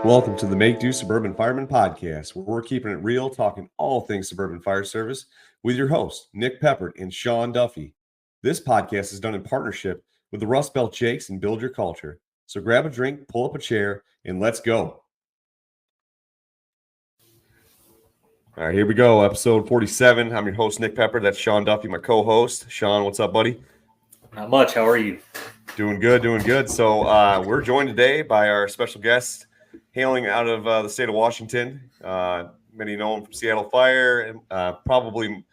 Welcome to the Make Do Suburban Fireman podcast, where we're keeping it real, talking all things suburban fire service with your hosts, Nick Peppert and Sean Duffy. This podcast is done in partnership with the Rust Belt Jakes and Build Your Culture. So grab a drink, pull up a chair, and let's go. All right, here we go. Episode 47. I'm your host, Nick Peppert. That's Sean Duffy, my co-host. Sean, what's up, buddy? Not much. How are you? Doing good, doing good. So we're joined today by our special guest, hailing out of the state of Washington. Many know him from Seattle Fire, and probably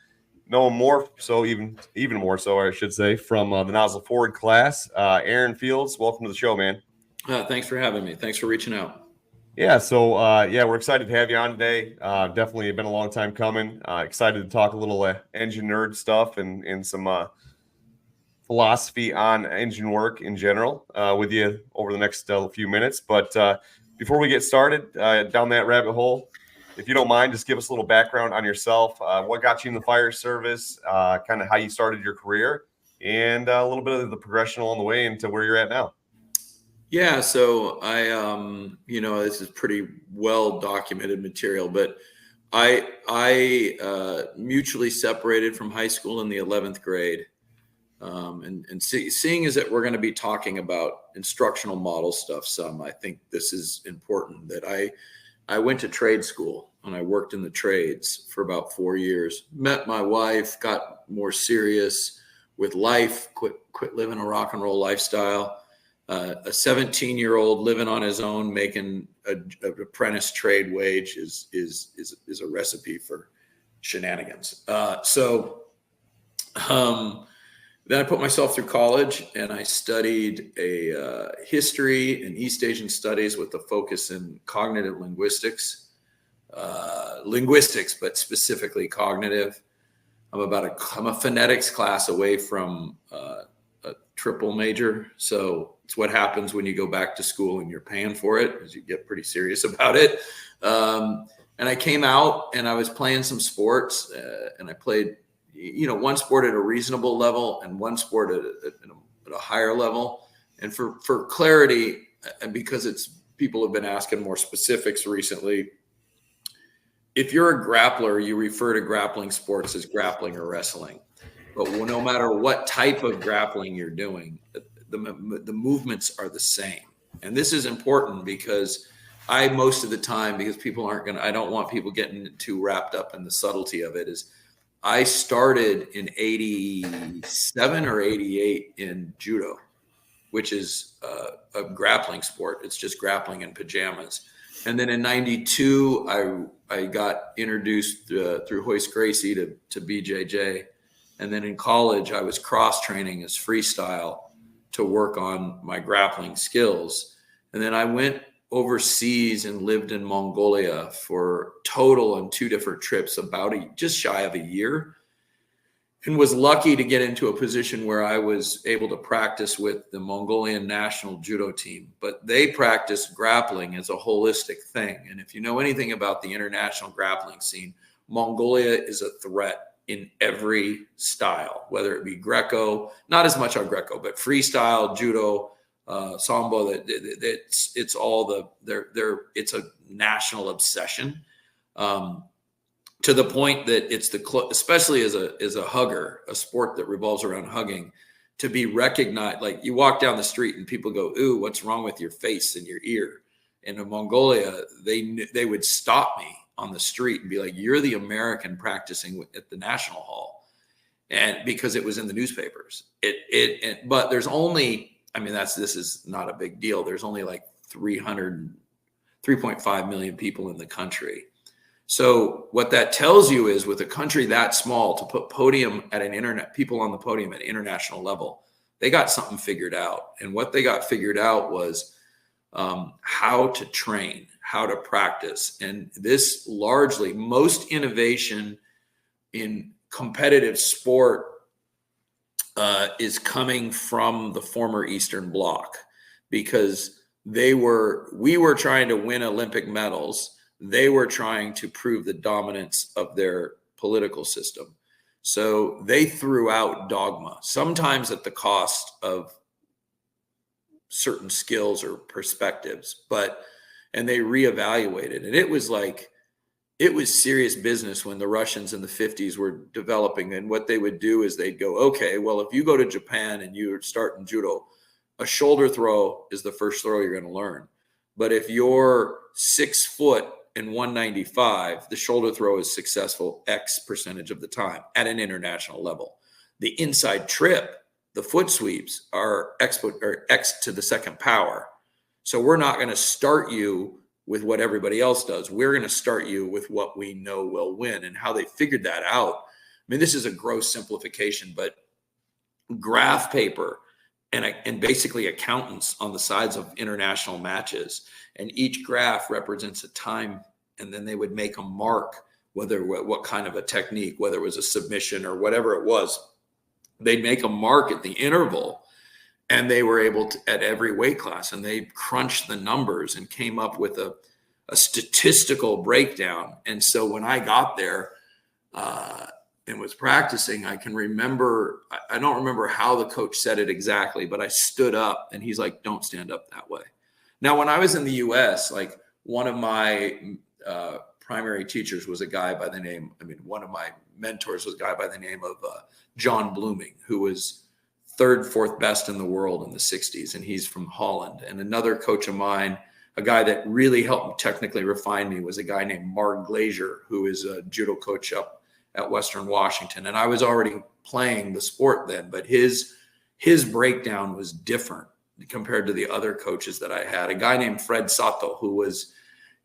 know him more so, even more so, I should say, from the Nozzle Forward class. Aaron Fields, welcome to the show, man. Thanks for having me. Thanks for reaching out. Yeah, so we're excited to have you on today. Definitely been a long time coming. Excited to talk a little engine nerd stuff and some philosophy on engine work in general with you over the next few minutes. But before we get started down that rabbit hole, if you don't mind, just give us a little background on yourself. What got you in the fire service, kind of how you started your career, and a little bit of the progression along the way into where you're at now. Yeah, so I, this is pretty well documented material, but I mutually separated from high school in the 11th grade. Seeing as that we're going to be talking about instructional model stuff I think this is important that I went to trade school and I worked in the trades for about 4 years, met my wife, got more serious with life, quit living a rock and roll lifestyle. A 17-year-old living on his own, making an apprentice trade wage is a recipe for shenanigans. Then I put myself through college and I studied a history and East Asian studies with a focus in cognitive linguistics, but specifically cognitive. I'm a phonetics class away from a triple major. So it's what happens when you go back to school and you're paying for it, as you get pretty serious about it. And I came out and I was playing some sports and I played one sport at a reasonable level and one sport at a higher level. And for clarity, and because people have been asking more specifics recently, if you're a grappler, you refer to grappling sports as grappling or wrestling. But no matter what type of grappling you're doing, the movements are the same. And this is important because most of the time, because I don't want people getting too wrapped up in the subtlety of it, is I started in 87 or 88 in judo, which is a grappling sport. It's just grappling in pajamas. And then in 92, I got introduced through Hoist Gracie to BJJ. And then in college, I was cross training as freestyle to work on my grappling skills. And then I went overseas and lived in Mongolia for total on 2 different trips, just shy of a year, and was lucky to get into a position where I was able to practice with the Mongolian national judo team. But they practice grappling as a holistic thing. And if you know anything about the international grappling scene, Mongolia is a threat in every style, whether it be Greco, not as much on Greco, but freestyle, judo, sambo. It's a national obsession, to the point that it's especially as a hugger, a sport that revolves around hugging, to be recognized. Like you walk down the street and people go, "Ooh, what's wrong with your face and your ear?" And in Mongolia, they would stop me on the street and be like, "You're the American practicing at the National Hall," and because it was in the newspapers. But there's only, this is not a big deal. There's only like 3.5 million people in the country. So what that tells you is, with a country that small, to put people on the podium at international level, they got something figured out. And what they got figured out was how to train, how to practice. And this largely, most innovation in competitive sport is coming from the former Eastern Bloc, because we were trying to win Olympic medals. They were trying to prove the dominance of their political system. So they threw out dogma, sometimes at the cost of certain skills or perspectives. and they reevaluated. And it was serious business when the Russians in the 50s were developing. And what they would do is they'd go, okay, well, if you go to Japan and you're starting judo, a shoulder throw is the first throw you're going to learn. But if you're 6 foot and 195, the shoulder throw is successful X percentage of the time at an international level. The inside trip, the foot sweeps are X to the second power. So we're not going to start you with what everybody else does. We're going to start you with what we know will win. And how they figured that out. I mean, this is a gross simplification, but graph paper and basically accountants on the sides of international matches. And each graph represents a time. And then they would make a mark, what kind of a technique, whether it was a submission or whatever it was. They'd make a mark at the interval, and they were able to, at every weight class, and they crunched the numbers and came up with a statistical breakdown. And so when I got there and was practicing, I can remember, I don't remember how the coach said it exactly, but I stood up and he's like, don't stand up that way. Now, when I was in the US, like one of my primary teachers was a guy by the name, one of my mentors was a guy by the name of John Blooming, who was third, fourth best in the world in the 60s. And he's from Holland. And another coach of mine, a guy that really helped technically refine me, was a guy named Mark Glazier, who is a judo coach up at Western Washington. And I was already playing the sport then, but his breakdown was different compared to the other coaches that I had. A guy named Fred Sato, who was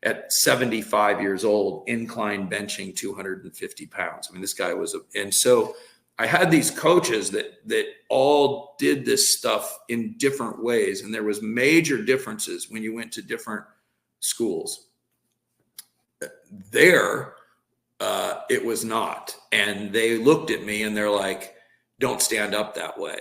at 75 years old, incline benching 250 pounds. I mean, this guy was, and so I had these coaches that all did this stuff in different ways. And there was major differences when you went to different schools. There, it was not. And they looked at me and they're like, don't stand up that way.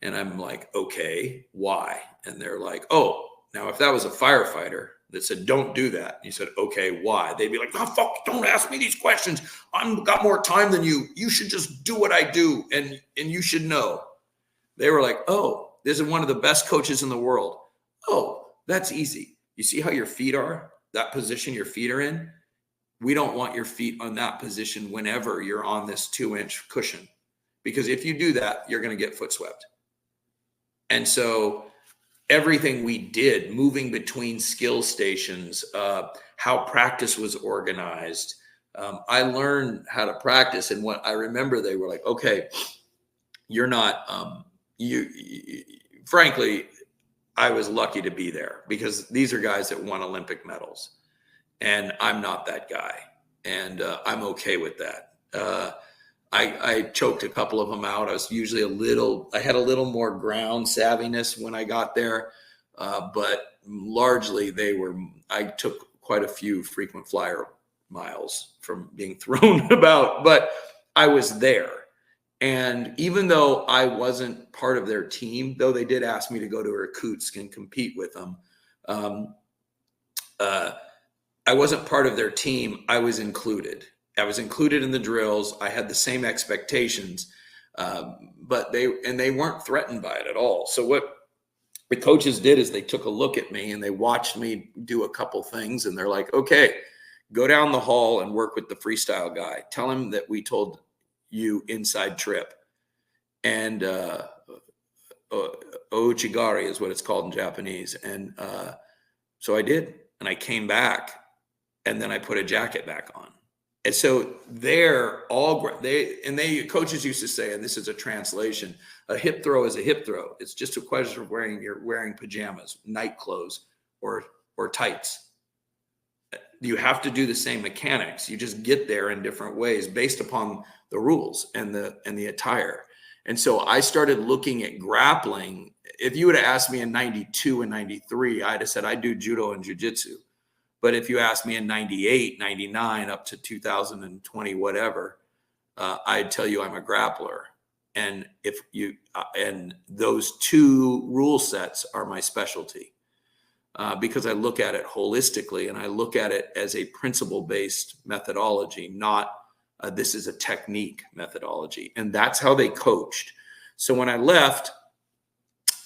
And I'm like, okay, why? And they're like, oh, now if that was a firefighter that said, don't do that, and you said, okay, why? They'd be like, oh, fuck, don't ask me these questions. I've got more time than you. You should just do what I do, and you should know. They were like, oh, this is one of the best coaches in the world. Oh, that's easy. You see how your feet are, that position your feet are in? We don't want your feet on that position whenever you're on this 2-inch cushion, because if you do that, you're going to get foot swept. And so everything we did, moving between skill stations, how practice was organized, I learned how to practice. And what I remember, they were like, okay, you're not, frankly, I was lucky to be there, because these are guys that won Olympic medals. And I'm not that guy. And I'm okay with that. I choked a couple of them out. I was usually I had a little more ground savviness when I got there. But largely I took quite a few frequent flyer miles from being thrown about, but I was there. And even though I wasn't part of their team, though they did ask me to go to Irkutsk and compete with them, I wasn't part of their team. I was included. I was included in the drills. I had the same expectations, but they weren't threatened by it at all. So what the coaches did is they took a look at me and they watched me do a couple things, and they're like, okay, go down the hall and work with the freestyle guy. Tell him that we told you inside trip. And ouchigari is what it's called in Japanese. And so I did, and I came back, and then I put a jacket back on. And so coaches used to say, and this is a translation, a hip throw is a hip throw. It's just a question of wearing pajamas, night clothes, or tights. You have to do the same mechanics. You just get there in different ways based upon the rules and the attire. And so I started looking at grappling. If you would have asked me in 92 and 93, I'd have said I do judo and jiu-jitsu. But if you ask me in 98, 99, up to 2020, whatever, I'd tell you I'm a grappler. And and those two rule sets are my specialty, because I look at it holistically, and I look at it as a principle-based methodology, not this is a technique methodology. And that's how they coached. So when I left,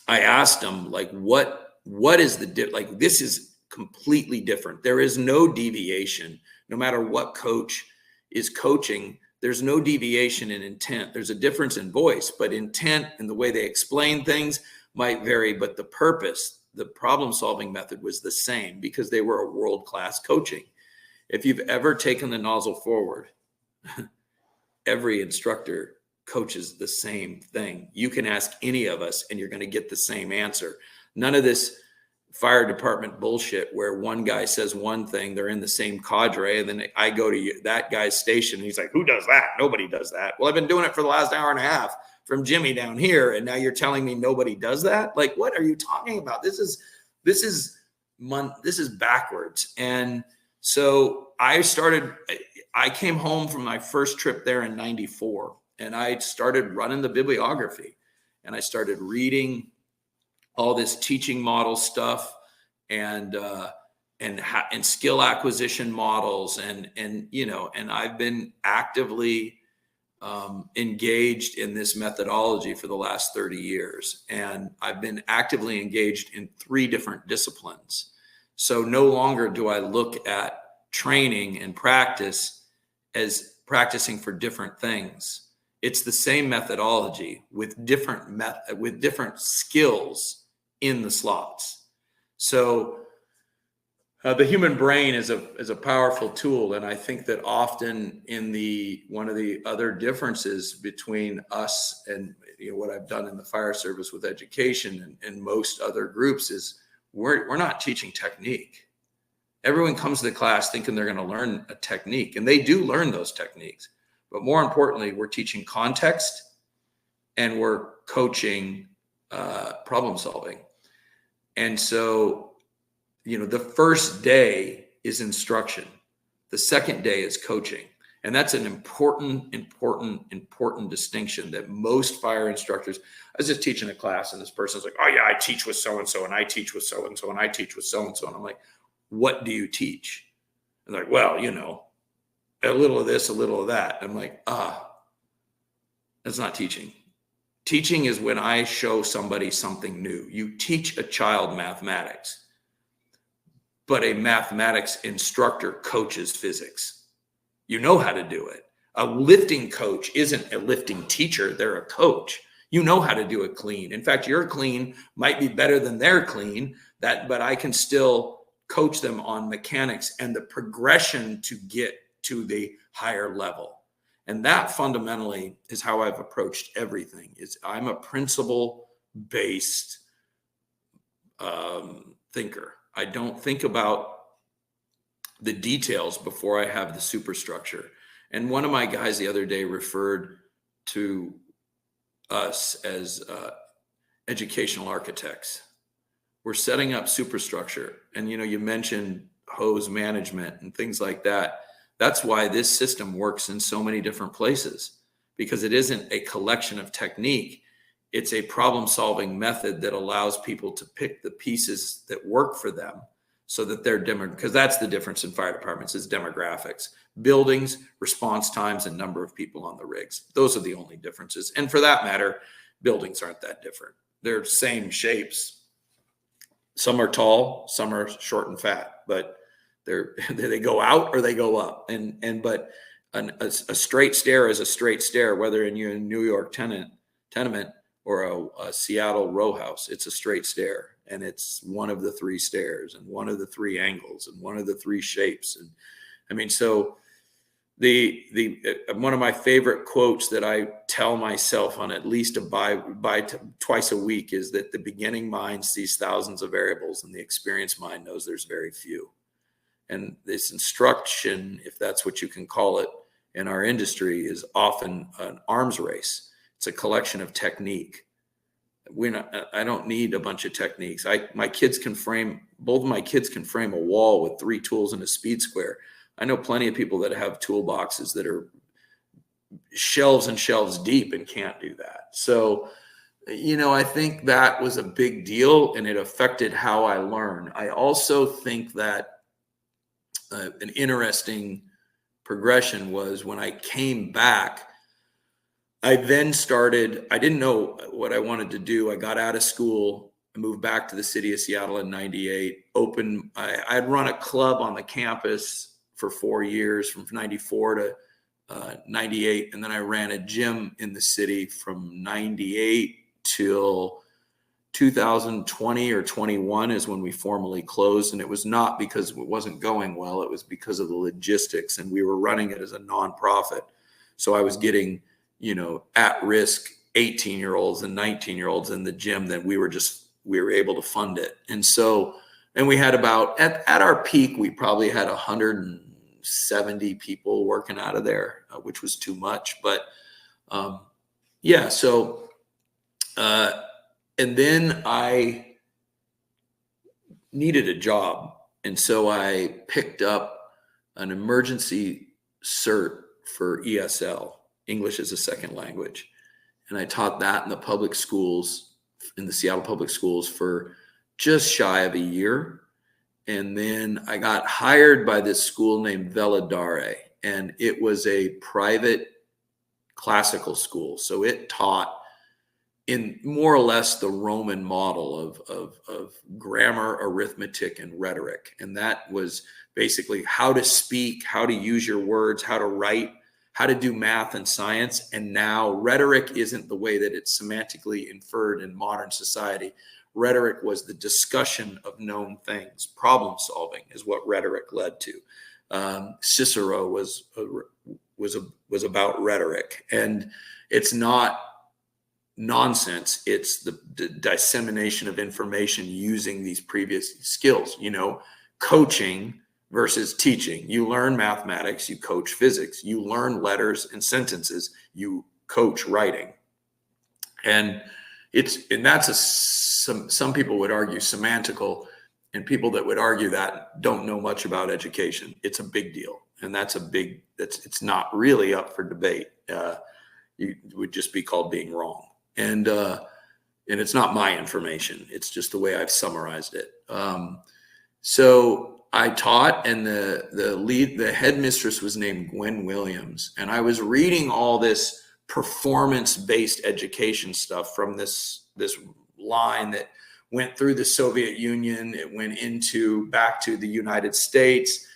I asked them, like, what is the, like, this is completely different. There is no deviation, no matter what coach is coaching. There's no deviation in intent. There's a difference in voice, but intent and the way they explain things might vary, but the purpose, the problem-solving method was the same because they were a world-class coaching. If you've ever taken the Nozzle Forward, every instructor coaches the same thing. You can ask any of us and you're going to get the same answer. None of this fire department bullshit where one guy says one thing, they're in the same cadre, and then I go to that guy's station and he's like, who does that? Nobody does that. Well, I've been doing it for the last hour and a half from Jimmy down here, and now you're telling me nobody does that? Like, what are you talking about? This is backwards. And so I came home from my first trip there in 94, and I started running the bibliography, and I started reading all this teaching model stuff and skill acquisition models. And I've been actively engaged in this methodology for the last 30 years. And I've been actively engaged in 3 different disciplines. So no longer do I look at training and practice as practicing for different things. It's the same methodology with different skills in the slots. So the human brain is a powerful tool, and I think that often one of the other differences between us and what I've done in the fire service with education and most other groups is we're not teaching technique. Everyone comes to the class thinking they're going to learn a technique, and they do learn those techniques. But more importantly, we're teaching context and we're coaching problem solving. And so, the first day is instruction. The second day is coaching. And that's an important distinction that most fire instructors, I was just teaching a class and this person's like, oh yeah, I teach with so-and-so and I teach with so-and-so and I teach with so-and-so. And I'm like, what do you teach? And they're like, well, a little of this, a little of that. I'm like, that's not teaching. Teaching is when I show somebody something new. You teach a child mathematics, but a mathematics instructor coaches physics. You know how to do it. A lifting coach isn't a lifting teacher. They're a coach. You know how to do it clean. In fact, your clean might be better than their clean, but I can still coach them on mechanics and the progression to get to the higher level. And that fundamentally is how I've approached everything. I'm a principle-based thinker. I don't think about the details before I have the superstructure. And one of my guys the other day referred to us as educational architects. We're setting up superstructure. And, you mentioned hose management and things like that. That's why this system works in so many different places, because it isn't a collection of technique. It's a problem-solving method that allows people to pick the pieces that work for them so that they're because that's the difference in fire departments is demographics, buildings, response times, and number of people on the rigs. Those are the only differences. And for that matter, buildings aren't that different. They're same shapes. Some are tall, some are short and fat, but they go out or they go up. But a straight stair is a straight stair, whether you're in New York tenement or a Seattle row house. It's a straight stair, and it's one of the 3 stairs and one of the 3 angles and one of the 3 shapes. And so one of my favorite quotes that I tell myself on at least twice a week is that the beginning mind sees thousands of variables and the experienced mind knows there's very few. And this instruction, if that's what you can call it in our industry, is often an arms race. It's a collection of technique. I don't need a bunch of techniques. Both of my kids can frame a wall with 3 tools and a speed square. I know plenty of people that have toolboxes that are shelves and shelves deep and can't do that. So, I think that was a big deal and it affected how I learn. I also think that an interesting progression was when I came back, I didn't know what I wanted to do. I got out of school I moved back to the city of Seattle in 98. I'd run a club on the campus for 4 years, from 94 to 98. And then I ran a gym in the city from 98 till 2020 or 21 is when we formally closed. And it was not because it wasn't going well. It was because of the logistics, and we were running it as a nonprofit. So I was getting, at risk 18-year-olds and 19-year-olds in the gym that we were able to fund it. And we had about, at our peak, we probably had 170 people working out of there, which was too much. But and then I needed a job. And so I picked up an emergency cert for ESL, English as a Second Language. And I taught that in the public schools, in the Seattle public schools, for just shy of a year. And then I got hired by this school named Veladare, and it was a private classical school. So it taught in more or less the Roman model of grammar, arithmetic, and rhetoric. And that was basically how to speak, how to use your words, how to write, how to do math and science. And now rhetoric isn't the way that it's semantically inferred in modern society. Rhetoric was the discussion of known things. Problem solving is what rhetoric led to. Cicero was about rhetoric, and it's not nonsense. It's the dissemination of information using these previous skills. Coaching versus teaching. You learn mathematics, you coach physics. You learn letters and sentences, you coach writing. And that's some people would argue semantical, and people that would argue that don't know much about education. It's a big deal, and it's not really up for debate. It would just be called being wrong. And it's not my information. It's just the way I've summarized it. So I taught, and the headmistress was named Gwen Williams. And I was reading all this performance-based education stuff from this line that went through the Soviet Union. It went back to the United States,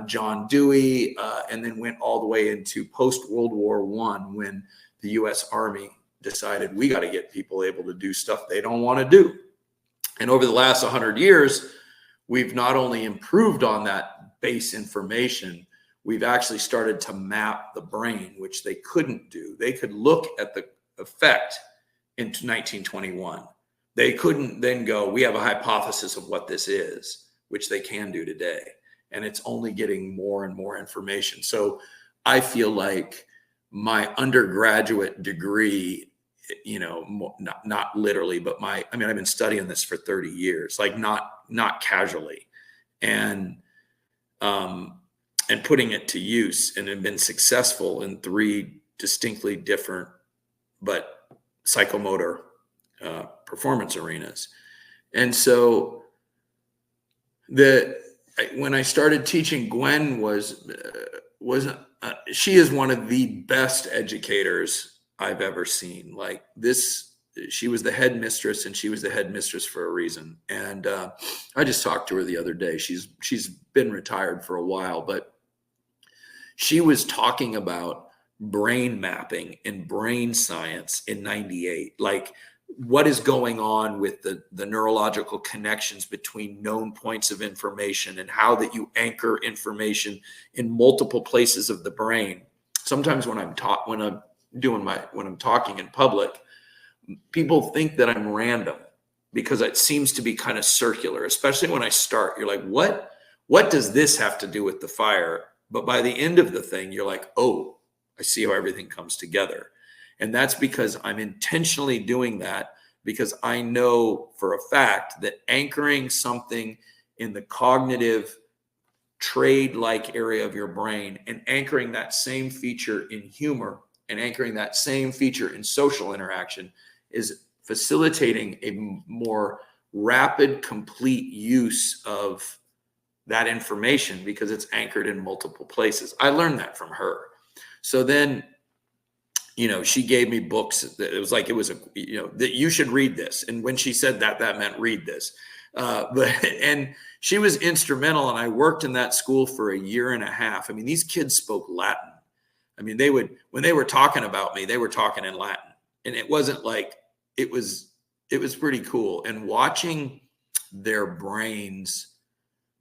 John Dewey, and then went all the way into post-World War I, when the U.S. Army decided we got to get people able to do stuff they don't want to do. And over the last 100 years, we've not only improved on that base information, we've actually started to map the brain, which they couldn't do. They could look at the effect in 1921. They couldn't then go, we have a hypothesis of what this is, which they can do today. And it's only getting more and more information. So I feel like my undergraduate degree, not literally, but I've been studying this for 30 years, like not casually, and putting it to use, and have been successful in 3 distinctly different but psychomotor performance arenas. And so when I started teaching, Gwen she is one of the best educators I've ever seen. Like this, she was the headmistress, and she was the headmistress for a reason. And I just talked to her the other day. She's been retired for a while, but she was talking about brain mapping and brain science in 98. Like, what is going on with the neurological connections between known points of information, and how that you anchor information in multiple places of the brain. Sometimes when I'm talking in public, people think that I'm random because it seems to be kind of circular, especially when I start. You're like, what does this have to do with the fire? But by the end of the thing, you're like, oh, I see how everything comes together. And that's because I'm intentionally doing that, because I know for a fact that anchoring something in the cognitive trade-like area of your brain, and anchoring that same feature in humor, and anchoring that same feature in social interaction, is facilitating a more rapid, complete use of that information, because it's anchored in multiple places. I learned that from her. So then she gave me books that it was like, that you should read this. And when she said that, that meant read this. And she was instrumental. And I worked in that school for a year and a half. I mean, these kids spoke Latin. I mean, when they were talking about me, they were talking in Latin, and it wasn't like, it was pretty cool. And watching their brains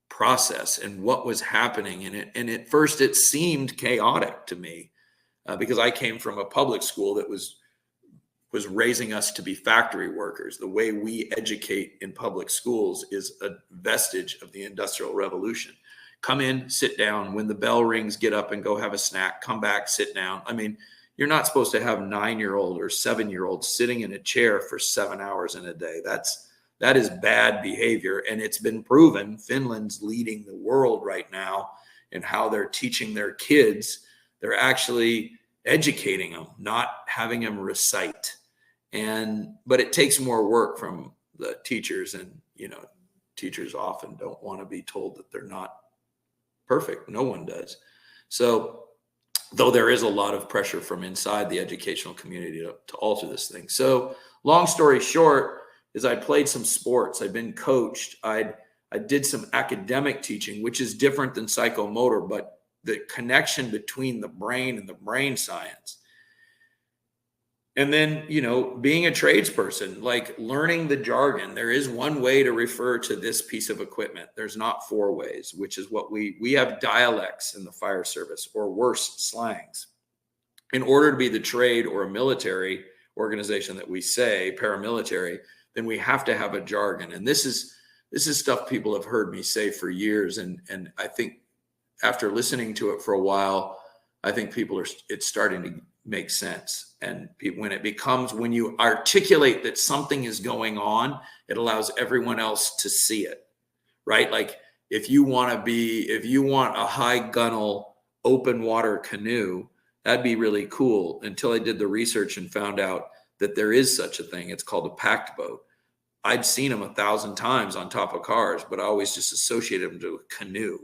process and what was happening in it. And at first it seemed chaotic to me because I came from a public school that was raising us to be factory workers. The way we educate in public schools is a vestige of the Industrial Revolution. Come in, sit down. When the bell rings, get up and go have a snack. Come back, sit down. I mean, you're not supposed to have 9-year-old or 7-year-old sitting in a chair for 7 hours in a day. That is bad behavior. And it's been proven. Finland's leading the world right now in how they're teaching their kids. They're actually educating them, not having them recite. But it takes more work from the teachers, and teachers often don't want to be told that they're not perfect. No one does. So, though there is a lot of pressure from inside the educational community to alter this thing. So, long story short, is I played some sports. I've been coached. I did some academic teaching, which is different than psychomotor, but the connection between the brain and the brain science. And then, being a tradesperson, like learning the jargon. There is one way to refer to this piece of equipment. There's not 4 ways, which is what we have dialects in the fire service, or worse, slangs. In order to be the trade or a military organization that we say, paramilitary, then we have to have a jargon. And this is stuff people have heard me say for years. And I think after listening to it for a while, I think it's starting to make sense. And when you articulate that something is going on, it allows everyone else to see it, right? Like if you want a high gunnel open water canoe, that'd be really cool, until I did the research and found out that there is such a thing. It's called a packed boat. I'd seen them 1,000 times on top of cars, but I always just associated them to a canoe.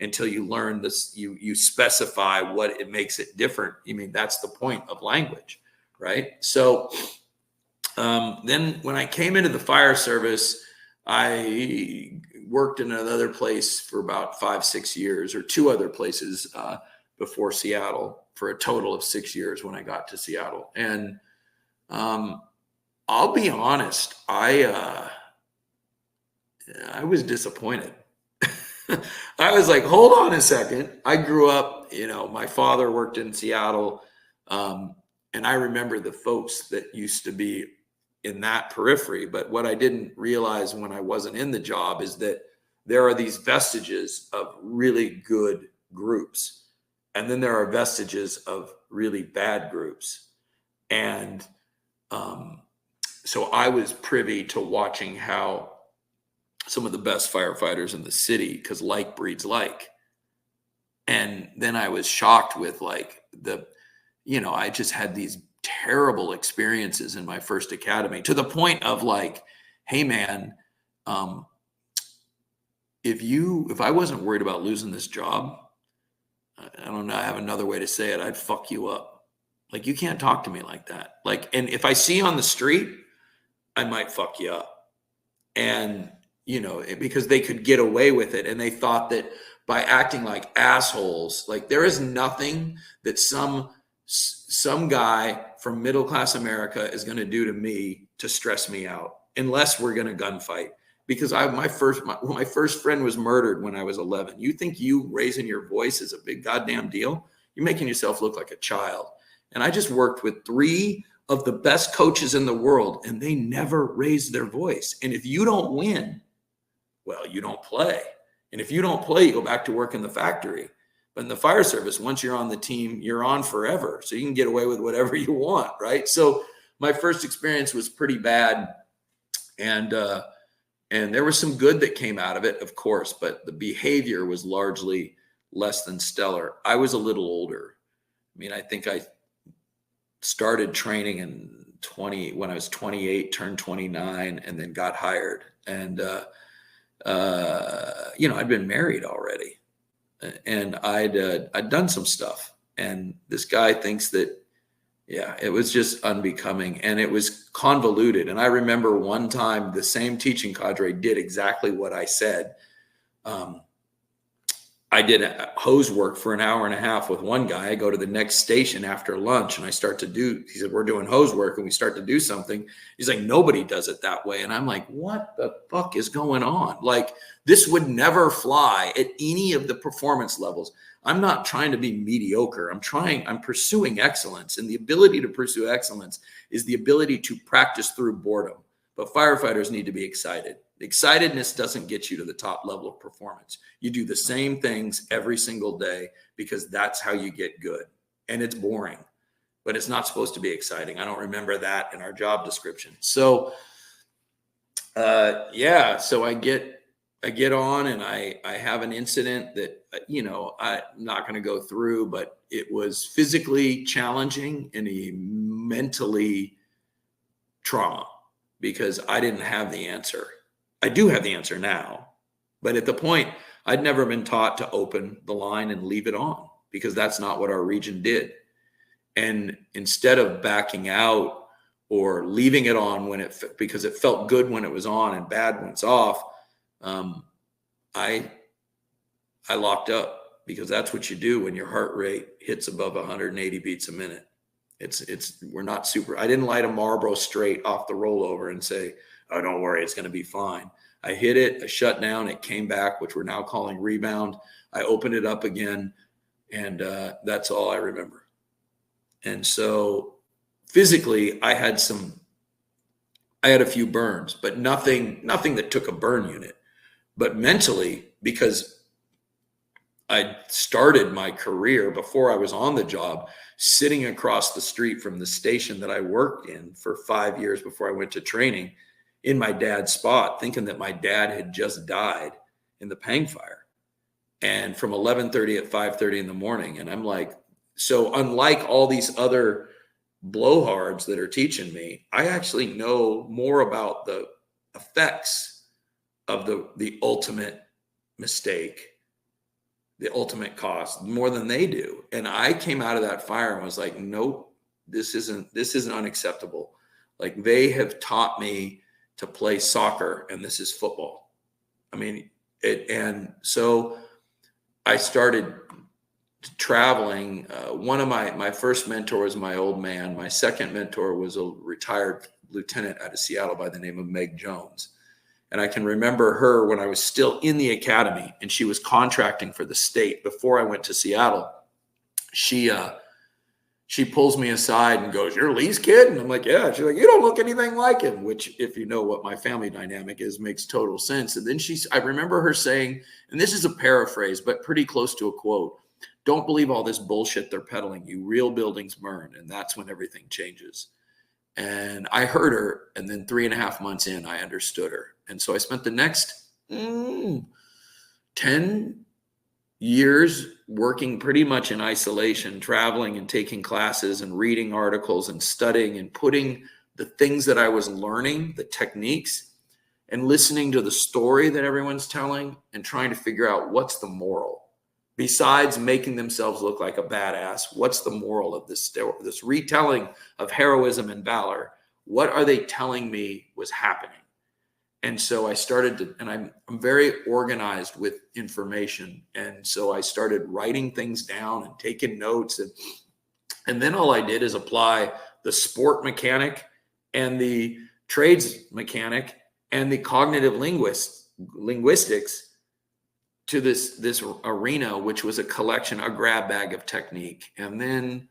Until you learn this, you specify what it makes it different. I mean, that's the point of language, right? So then when I came into the fire service, I worked in another place for about 5-6 years, or 2 other places before Seattle, for a total of 6 years when I got to Seattle. And I'll be honest, I was disappointed. I was like, hold on a second. I grew up, my father worked in Seattle. And I remember the folks that used to be in that periphery. But what I didn't realize when I wasn't in the job is that there are these vestiges of really good groups. And then there are vestiges of really bad groups. And so I was privy to watching how some of the best firefighters in the city, because like breeds like. And then I was shocked with I just had these terrible experiences in my first academy, to the point of like, hey man, if I wasn't worried about losing this job, I don't know, I have another way to say it, I'd fuck you up. Like, you can't talk to me like that. Like, and if I see you on the street, I might fuck you up. And because they could get away with it. And they thought that by acting like assholes, like there is nothing that some guy from middle-class America is going to do to me to stress me out, unless we're going to gunfight. Because my first friend was murdered when I was 11. You think you raising your voice is a big goddamn deal? You're making yourself look like a child. And I just worked with 3 of the best coaches in the world, and they never raised their voice. And if you don't win, well, you don't play. And if you don't play, you go back to work in the factory. But in the fire service, once you're on the team, you're on forever. So you can get away with whatever you want, right? So my first experience was pretty bad. And there was some good that came out of it, of course, but the behavior was largely less than stellar. I was a little older. I mean, I think I started training when I was 28, turned 29, and then got hired. And I'd been married already, and I'd done some stuff. And this guy thinks that, Yeah, it was just unbecoming and it was convoluted. And I remember one time the same teaching cadre did exactly what I said. I did a hose work for an hour and a half with one guy. I go to the next station after lunch and I start to do, he said, we're doing hose work, and we start to do something. He's like, nobody does it that way. And I'm like, what the fuck is going on? Like, this would never fly at any of the performance levels. I'm not trying to be mediocre. I'm pursuing excellence. And the ability to pursue excellence is the ability to practice through boredom. But firefighters need to be excited. Excitedness doesn't get you to the top level of performance. You do the same things every single day because that's how you get good. And it's boring, but it's not supposed to be exciting. I don't remember that in our job description. So, so I get on and I have an incident that, I'm not going to go through, but it was physically challenging and mentally trauma because I didn't have the answer. I do have the answer now, but at the point I'd never been taught to open the line and leave it on because that's not what our region did. And instead of backing out or leaving it on because it felt good when it was on and bad when it's off, I locked up because that's what you do when your heart rate hits above 180 beats a minute. We're not super. I didn't light a Marlboro straight off the rollover and say, oh, don't worry, it's going to be fine. I hit it, I shut down, it came back, which we're now calling rebound. I opened it up again, and that's all I remember. And so physically, I had a few burns, but nothing that took a burn unit. But mentally, because I started my career before I was on the job, sitting across the street from the station that I worked in for 5 years before I went to training, in my dad's spot, thinking that my dad had just died in the Pang fire, and from 11:30 at 5:30 in the morning. And I'm like, so unlike all these other blowhards that are teaching me, I actually know more about the effects of the ultimate mistake, the ultimate cost, more than they do. And I came out of that fire and was like, nope, this isn't unacceptable. Like, they have taught me to play soccer, and this is football. I mean, and so I started traveling. One of my first mentor was my old man. My second mentor was a retired lieutenant out of Seattle by the name of Meg Jones. And I can remember her when I was still in the academy and she was contracting for the state before I went to Seattle. She pulls me aside and goes, "You're Lee's kid?" And I'm like, "Yeah." She's like, "You don't look anything like him," which, if you know what my family dynamic is, makes total sense. And then I remember her saying, and this is a paraphrase, but pretty close to a quote, "Don't believe all this bullshit they're peddling you. Real buildings burn, and that's when everything changes." And I heard her, and then 3.5 months in, I understood her. And so I spent the next 10 years working pretty much in isolation, traveling and taking classes and reading articles and studying and putting the things that I was learning, the techniques, and listening to the story that everyone's telling and trying to figure out what's the moral. Besides making themselves look like a badass, what's the moral of this retelling of heroism and valor? What are they telling me was happening? And so I started to, and I'm very organized with information. And so I started writing things down and taking notes. And then all I did is apply the sport mechanic and the trades mechanic and the cognitive linguistics to this arena, which was a grab bag of technique. And then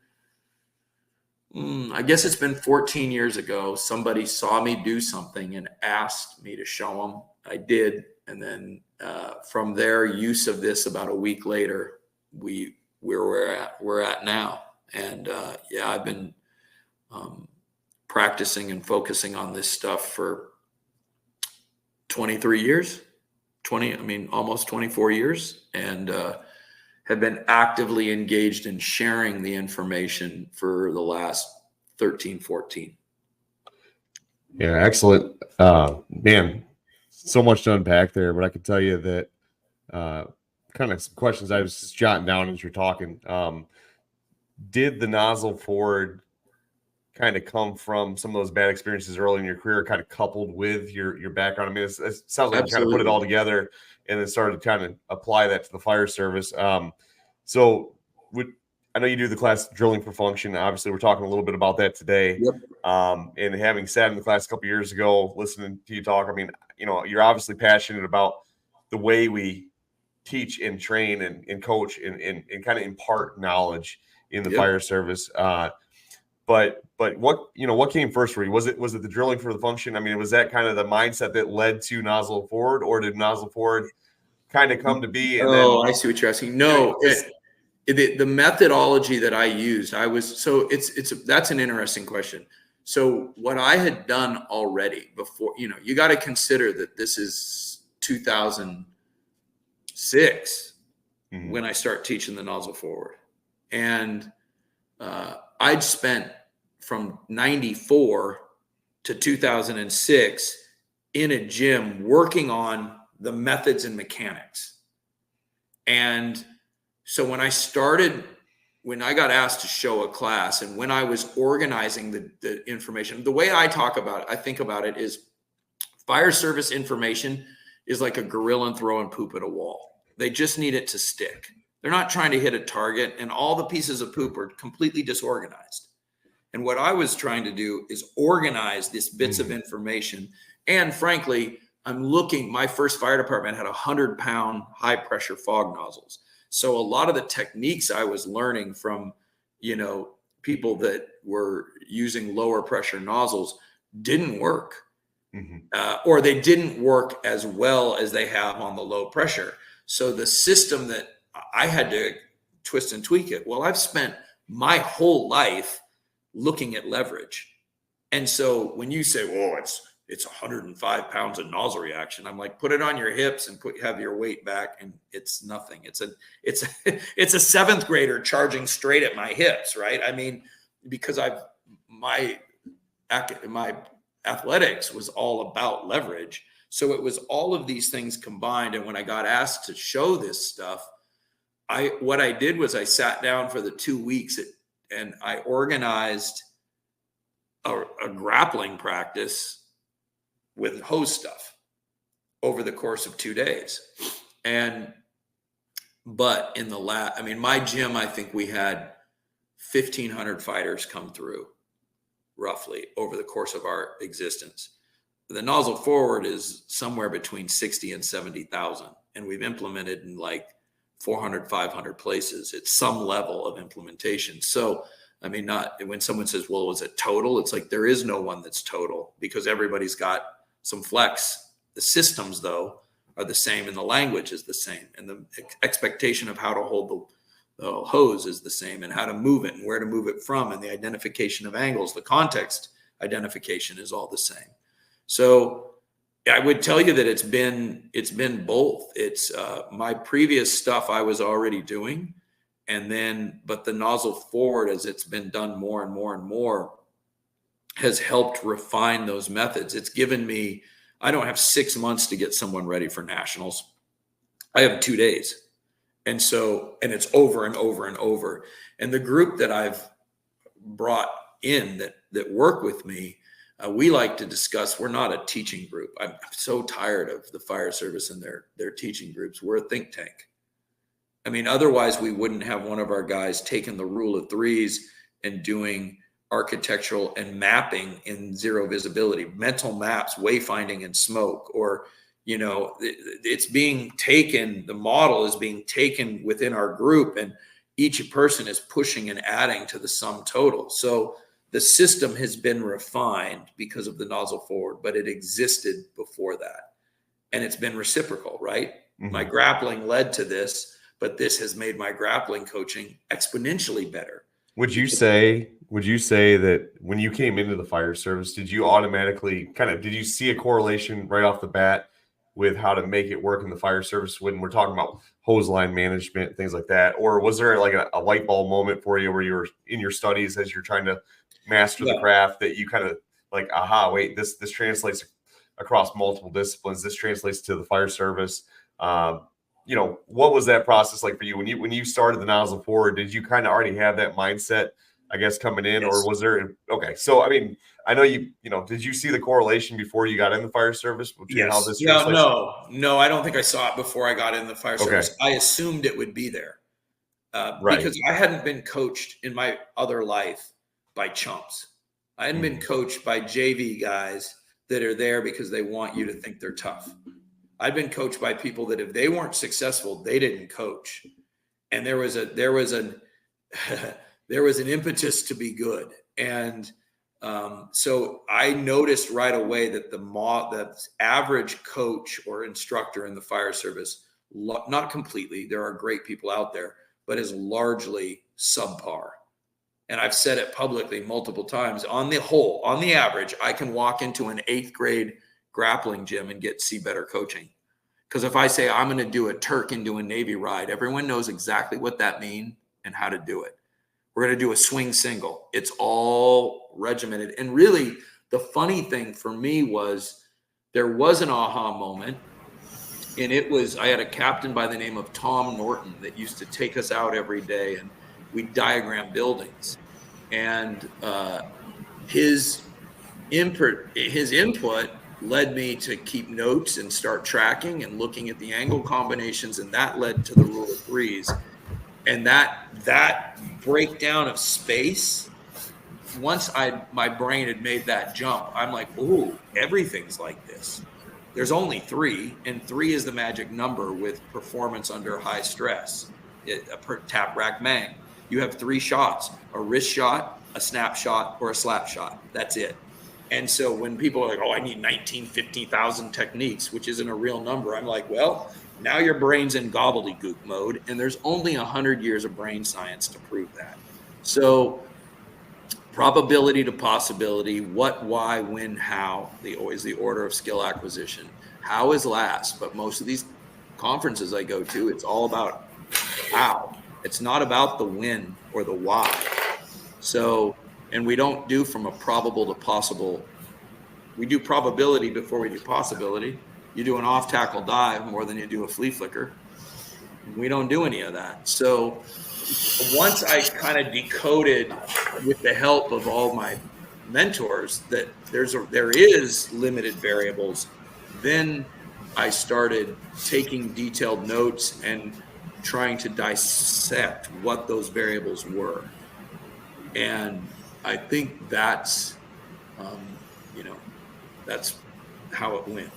I guess it's been 14 years ago, somebody saw me do something and asked me to show them. I did. And then from their use of this about a week later, we're at now. And I've been practicing and focusing on this stuff for 23 years, almost 24 years, and have been actively engaged in sharing the information for the last 13, 14. Yeah, excellent. Man, so much to unpack there, but I can tell you that kind of some questions I was just jotting down as you're talking. Did the Nozzle Forward kind of come from some of those bad experiences early in your career, kind of coupled with your background? I mean, it sounds like you kind of put it all together and then started to kind of apply that to the fire service. So I know you do the class Drilling for Function. Obviously, we're talking a little bit about that today. Yep. And having sat in the class a couple years ago, listening to you talk, I mean, you're obviously passionate about the way we teach and train and coach and kind of impart knowledge in the fire service. But what came first for you? Was it the Drilling for the Function? I mean, was that kind of the mindset that led to Nozzle Forward, or did Nozzle Forward kind of come to be? And I see what you're asking. No, the methodology that I used, that's an interesting question. So what I had done already before, you got to consider that this is 2006 when I start teaching the Nozzle Forward, and I'd spent from 94 to 2006 in a gym working on the methods and mechanics. And so when I got asked to show a class and when I was organizing the information, the way I think about it is fire service information is like a gorilla throwing poop at a wall. They just need it to stick. They're not trying to hit a target, and all the pieces of poop are completely disorganized. And what I was trying to do is organize these bits of information. And frankly, my first fire department had 100-pound high pressure fog nozzles. So a lot of the techniques I was learning from, people that were using lower pressure nozzles didn't work, or they didn't work as well as they have on the low pressure. So the system that I had to twist and tweak it. Well, I've spent my whole life looking at leverage. And so when you say, "Oh, it's 105 pounds of nozzle reaction," I'm like, put it on your hips and have your weight back, and it's nothing. It's a seventh grader charging straight at my hips, right? I mean, because my athletics was all about leverage. So it was all of these things combined. And when I got asked to show this stuff, what I did was I sat down for the 2 weeks and I organized a grappling practice with hose stuff over the course of 2 days. But in my gym, I think we had 1,500 fighters come through roughly over the course of our existence. The Nozzle Forward is somewhere between 60 and 70,000. And we've implemented in like 400, 500 places. It's some level of implementation. So, I mean, not when someone says, "Well, was it total?" It's like, there is no one that's total because everybody's got some flex. The systems though are the same and the language is the same. And the expectation of how to hold the hose is the same and how to move it and where to move it from. And the identification of angles, the context identification is all the same. So I would tell you that it's been both. It's my previous stuff I was already doing. But the Nozzle Forward, as it's been done more and more and more, has helped refine those methods. It's given me, I don't have 6 months to get someone ready for nationals. I have 2 days. And it's over and over and over. And the group that I've brought in that work with me, we like to discuss, we're not a teaching group. I'm so tired of the fire service and their teaching groups. We're a think tank. I mean, otherwise we wouldn't have one of our guys taking the rule of threes and doing architectural and mapping in zero visibility, mental maps, wayfinding and smoke, or, it's being taken, the model is being taken within our group and each person is pushing and adding to the sum total. So the system has been refined because of the Nozzle Forward, but it existed before that. And it's been reciprocal, right? My grappling led to this, but this has made my grappling coaching exponentially better. Would you say that when you came into the fire service, did you automatically did you see a correlation right off the bat with how to make it work in the fire service when we're talking about hose line management, things like that? Or was there like a light bulb moment for you where you were in your studies as you're trying to master the craft that you kind of like, aha, wait, this translates across multiple disciplines. This translates to the fire service. What was that process like for you when you started the Nozzle Forward? Did you kind of already have that mindset I guess, coming in, Yes. or was there? Okay, so I mean, I know did you see the correlation before you got in the fire service between how this Yeah, translates? no, I don't think I saw it before I got in the fire service. I assumed it would be there Right. because I hadn't been coached in my other life by chumps. I hadn't been coached by JV guys that are there because they want you to think they're tough. I'd been coached by people that if they weren't successful, they didn't coach. And there was an impetus to be good. And so I noticed right away that the average coach or instructor in the fire service, not completely, there are great people out there, but is largely subpar. And I've said it publicly multiple times. On the average, I can walk into an 8th grade grappling gym and see better coaching. Because if I say I'm going to do a Turk into a Navy ride, everyone knows exactly what that means and how to do it. We're going to do a swing single. It's all regimented. And really, the funny thing for me was there was an aha moment. And I had a captain by the name of Tom Norton that used to take us out every day and we'd diagram buildings. And his input led me to keep notes and start tracking and looking at the angle combinations. And that led to the rule of threes. And that breakdown of space, once my brain had made that jump, I'm like, ooh, everything's like this. There's only 3, and 3 is the magic number with performance under high stress. A tap, rack, mang. You have 3 shots: a wrist shot, a snap shot, or a slap shot. That's it. And so when people are like, oh, I need 50,000 techniques, which isn't a real number, I'm like, well, now your brain's in gobbledygook mode, and there's only 100 years of brain science to prove that. So probability to possibility, what, why, when, how, always the order of skill acquisition. How is last, but most of these conferences I go to, it's all about how. It's not about the when or the why. So, and we don't do from a probable to possible. We do probability before we do possibility. You do an off-tackle dive more than you do a flea flicker. We don't do any of that. So once I kind of decoded with the help of all my mentors that there is limited variables, then I started taking detailed notes and trying to dissect what those variables were. And I think that's how it went.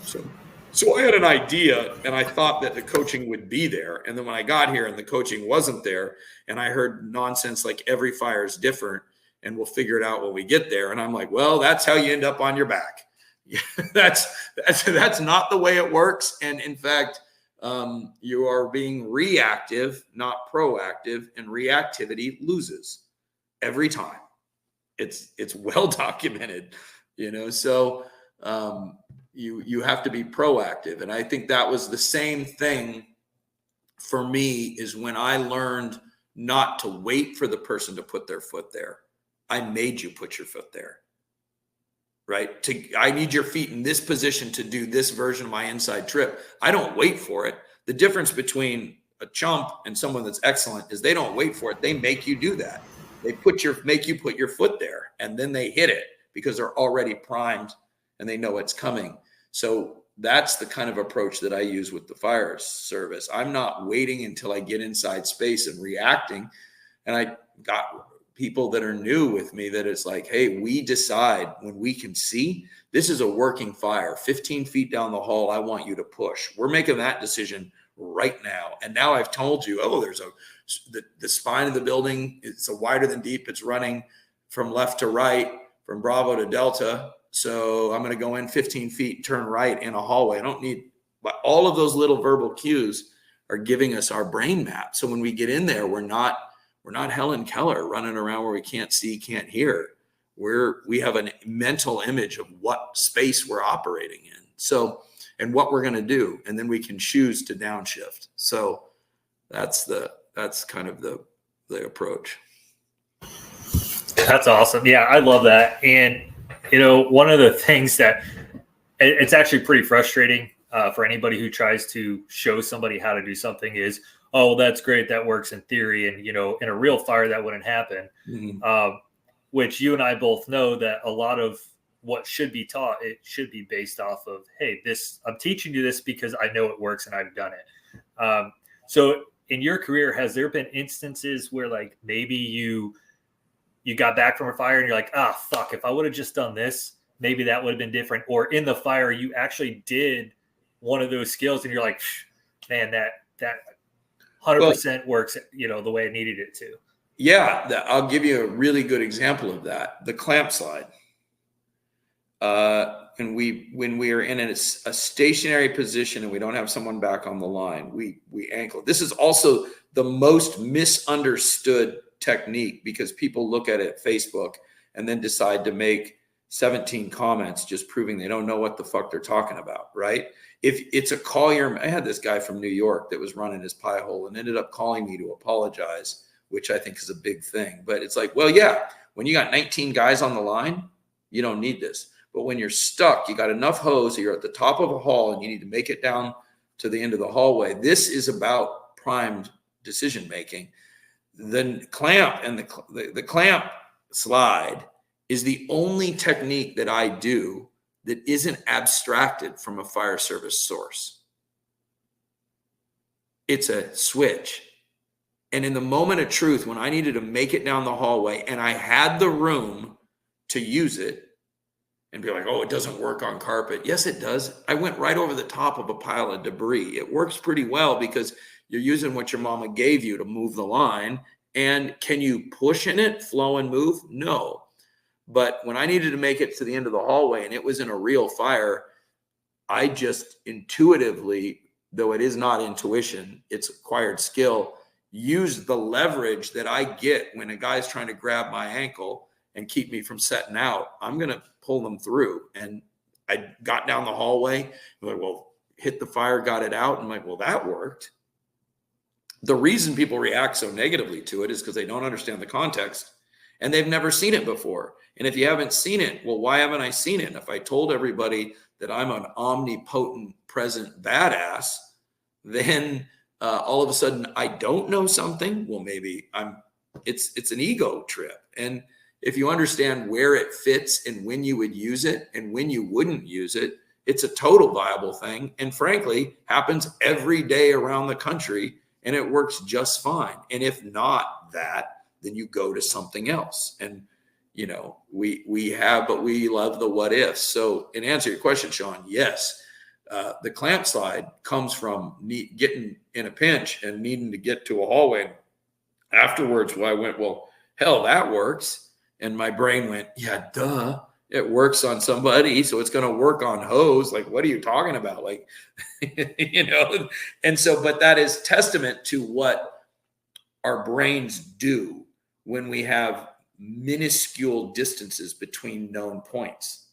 So I had an idea, and I thought that the coaching would be there. And then when I got here and the coaching wasn't there, and I heard nonsense like every fire is different, and we'll figure it out when we get there. And I'm like, well, that's how you end up on your back. that's not the way it works. And in fact, you are being reactive, not proactive, and reactivity loses every time. It's well documented, so you have to be proactive. And I think that was the same thing for me, is when I learned not to wait for the person to put their foot there. I made you put your foot there, right? I need your feet in this position to do this version of my inside trip. I don't wait for it. The difference between a chump and someone that's excellent is they don't wait for it. They make you do that. They make you put your foot there, and then they hit it because they're already primed and they know it's coming. So that's the kind of approach that I use with the fire service. I'm not waiting until I get inside space and reacting. And I got people that are new with me that it's like, hey, we decide when we can see this is a working fire 15 feet down the hall. I want you to push. We're making that decision right now. And now I've told you, there's the spine of the building. It's a wider than deep. It's running from left to right, from Bravo to Delta. So I'm going to go in 15 feet, turn right in a hallway. I don't need, but all of those little verbal cues are giving us our brain map. So when we get in there, we're not Helen Keller running around where we can't see, can't hear. We have a mental image of what space we're operating in. So, and what we're going to do, and then we can choose to downshift. So that's kind of the approach. That's awesome. Yeah, I love that. And one of the things that it's actually pretty frustrating for anybody who tries to show somebody how to do something is, oh, that's great, that works in theory, and in a real fire that wouldn't happen. Mhm. Which you and I both know that a lot of what should be taught, it should be based off of, hey, I'm teaching you this because I know it works and I've done it. So in your career, has there been instances where like maybe you got back from a fire and you're like, fuck, if I would have just done this, maybe that would have been different? Or in the fire, you actually did one of those skills and you're like, man, that 100% works, the way I needed it to. Yeah, I'll give you a really good example of that. The clamp slide. And when we are in a stationary position and we don't have someone back on the line, we ankle. This is also the most misunderstood technique because people look at it at Facebook and then decide to make 17 comments just proving they don't know what the fuck they're talking about, right? If it's a Collier, I had this guy from New York that was running his pie hole and ended up calling me to apologize, which I think is a big thing. But it's like, well, yeah, when you got 19 guys on the line, you don't need this. But when you're stuck, you got enough hose, you're at the top of a hall and you need to make it down to the end of the hallway. This is about primed decision making. The clamp and the clamp slide is the only technique that I do that isn't abstracted from a fire service source. It's a switch. And in the moment of truth, when I needed to make it down the hallway and I had the room to use it and be like, oh, it doesn't work on carpet. Yes, it does. I went right over the top of a pile of debris. It works pretty well because you're using what your mama gave you to move the line. And can you push in it, flow and move? No. But when I needed to make it to the end of the hallway and it was in a real fire, I just intuitively, though it is not intuition, it's acquired skill, use the leverage that I get when a guy's trying to grab my ankle and keep me from setting out. I'm going to pull them through. And I got down the hallway. I'm like, well, hit the fire, got it out. I'm like, well, that worked. The reason people react so negatively to it is because they don't understand the context and they've never seen it before. And if you haven't seen it, well, why haven't I seen it? And if I told everybody that I'm an omnipotent, present badass, then all of a sudden I don't know something. Well, maybe it's an ego trip. And if you understand where it fits and when you would use it and when you wouldn't use it, it's a total viable thing. And frankly, happens every day around the country and it works just fine. And if not that, then you go to something else. And, we have, but we love the what ifs. So in answer to your question, Sean, yes, the clamp slide comes from getting in a pinch and needing to get to a hallway. Afterwards, I went, well, hell, that works. And my brain went, yeah, duh, it works on somebody. So it's going to work on hose. Like, what are you talking about? Like, and so, but that is testament to what our brains do when we have minuscule distances between known points.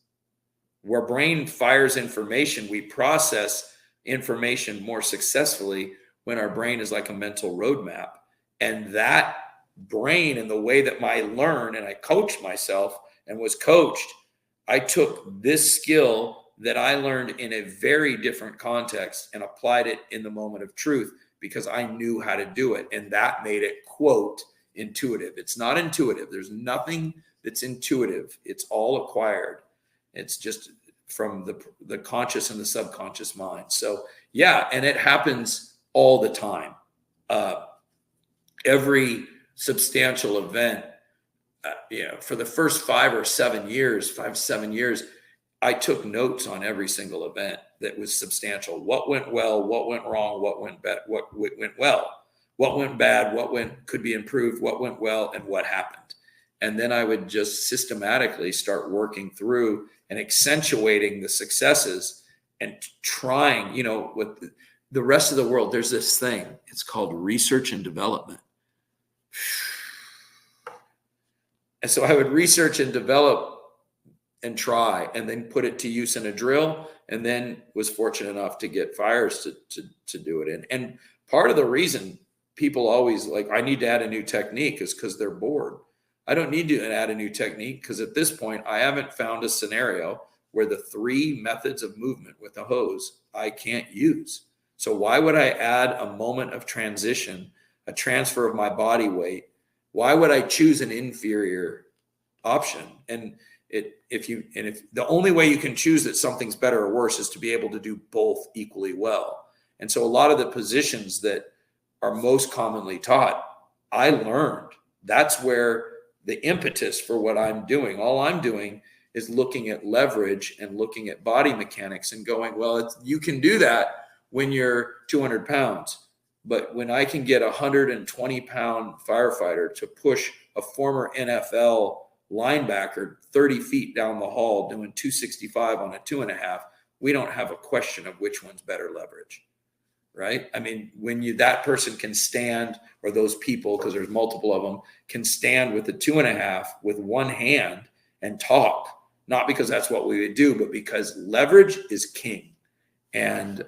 Where brain fires information, we process information more successfully when our brain is like a mental roadmap. And that brain and the way that I learn and I coached myself and was coached, I took this skill that I learned in a very different context and applied it in the moment of truth because I knew how to do it. And that made it, quote, intuitive. It's not intuitive. There's nothing that's intuitive. It's all acquired. It's just from the conscious and the subconscious mind. So yeah, and it happens all the time. Every substantial event, for the first 7 years, I took notes on every single event that was substantial. What went well, what went wrong, what went bad, what went well, what went bad, could be improved, what went well, and what happened. And then I would just systematically start working through and accentuating the successes and trying, with the rest of the world, there's this thing, it's called research and development. And so I would research and develop and try and then put it to use in a drill, and then was fortunate enough to get fires to do it in. And part of the reason people always like, I need to add a new technique is because they're bored. I don't need to add a new technique because at this point, I haven't found a scenario where the 3 methods of movement with a hose I can't use. So why would I add a moment of transition, a transfer of my body weight? Why would I choose an inferior option? And if the only way you can choose that something's better or worse is to be able to do both equally well. And so a lot of the positions that are most commonly taught, I learned. That's where the impetus for what I'm doing, all I'm doing is looking at leverage and looking at body mechanics and going, well, you can do that when you're 200 pounds. But when I can get a 120-pound firefighter to push a former NFL linebacker 30 feet down the hall doing 265 on a 2.5, we don't have a question of which one's better leverage, right? I mean, when that person can stand, or those people, because there's multiple of them, can stand with the 2.5 with one hand and talk, not because that's what we would do, but because leverage is king. And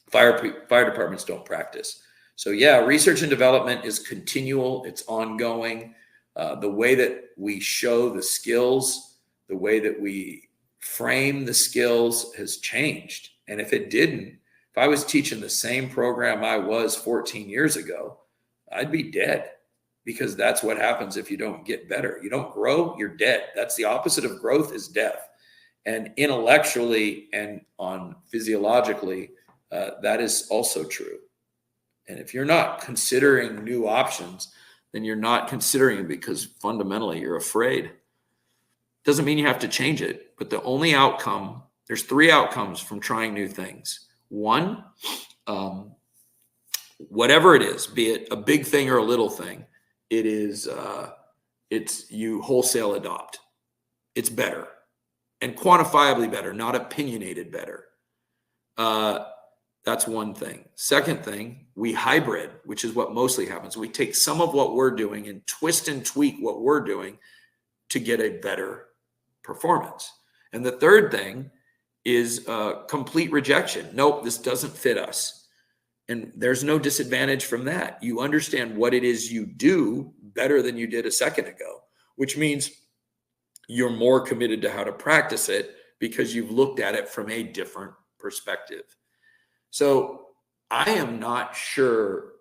fire departments don't practice. So yeah, research and development is continual. It's ongoing. The way that we show the skills, the way that we frame the skills has changed. And if it didn't, if I was teaching the same program I was 14 years ago, I'd be dead, because that's what happens if you don't get better. You don't grow, you're dead. That's the opposite of growth, is death. And intellectually and on physiologically, that is also true. And if you're not considering new options, then you're not considering it because fundamentally you're afraid. Doesn't mean you have to change it, but the only outcome, there's 3 outcomes from trying new things. One, whatever it is, be it a big thing or a little thing, it's you wholesale adopt. It's better, and quantifiably better, not opinionated better. That's one thing. Second thing, we hybrid, which is what mostly happens. We take some of what we're doing and twist and tweak what we're doing to get a better performance. And the third thing is complete rejection. Nope, this doesn't fit us. And there's no disadvantage from that. You understand what it is you do better than you did a second ago, which means you're more committed to how to practice it because you've looked at it from a different perspective. So I am not sure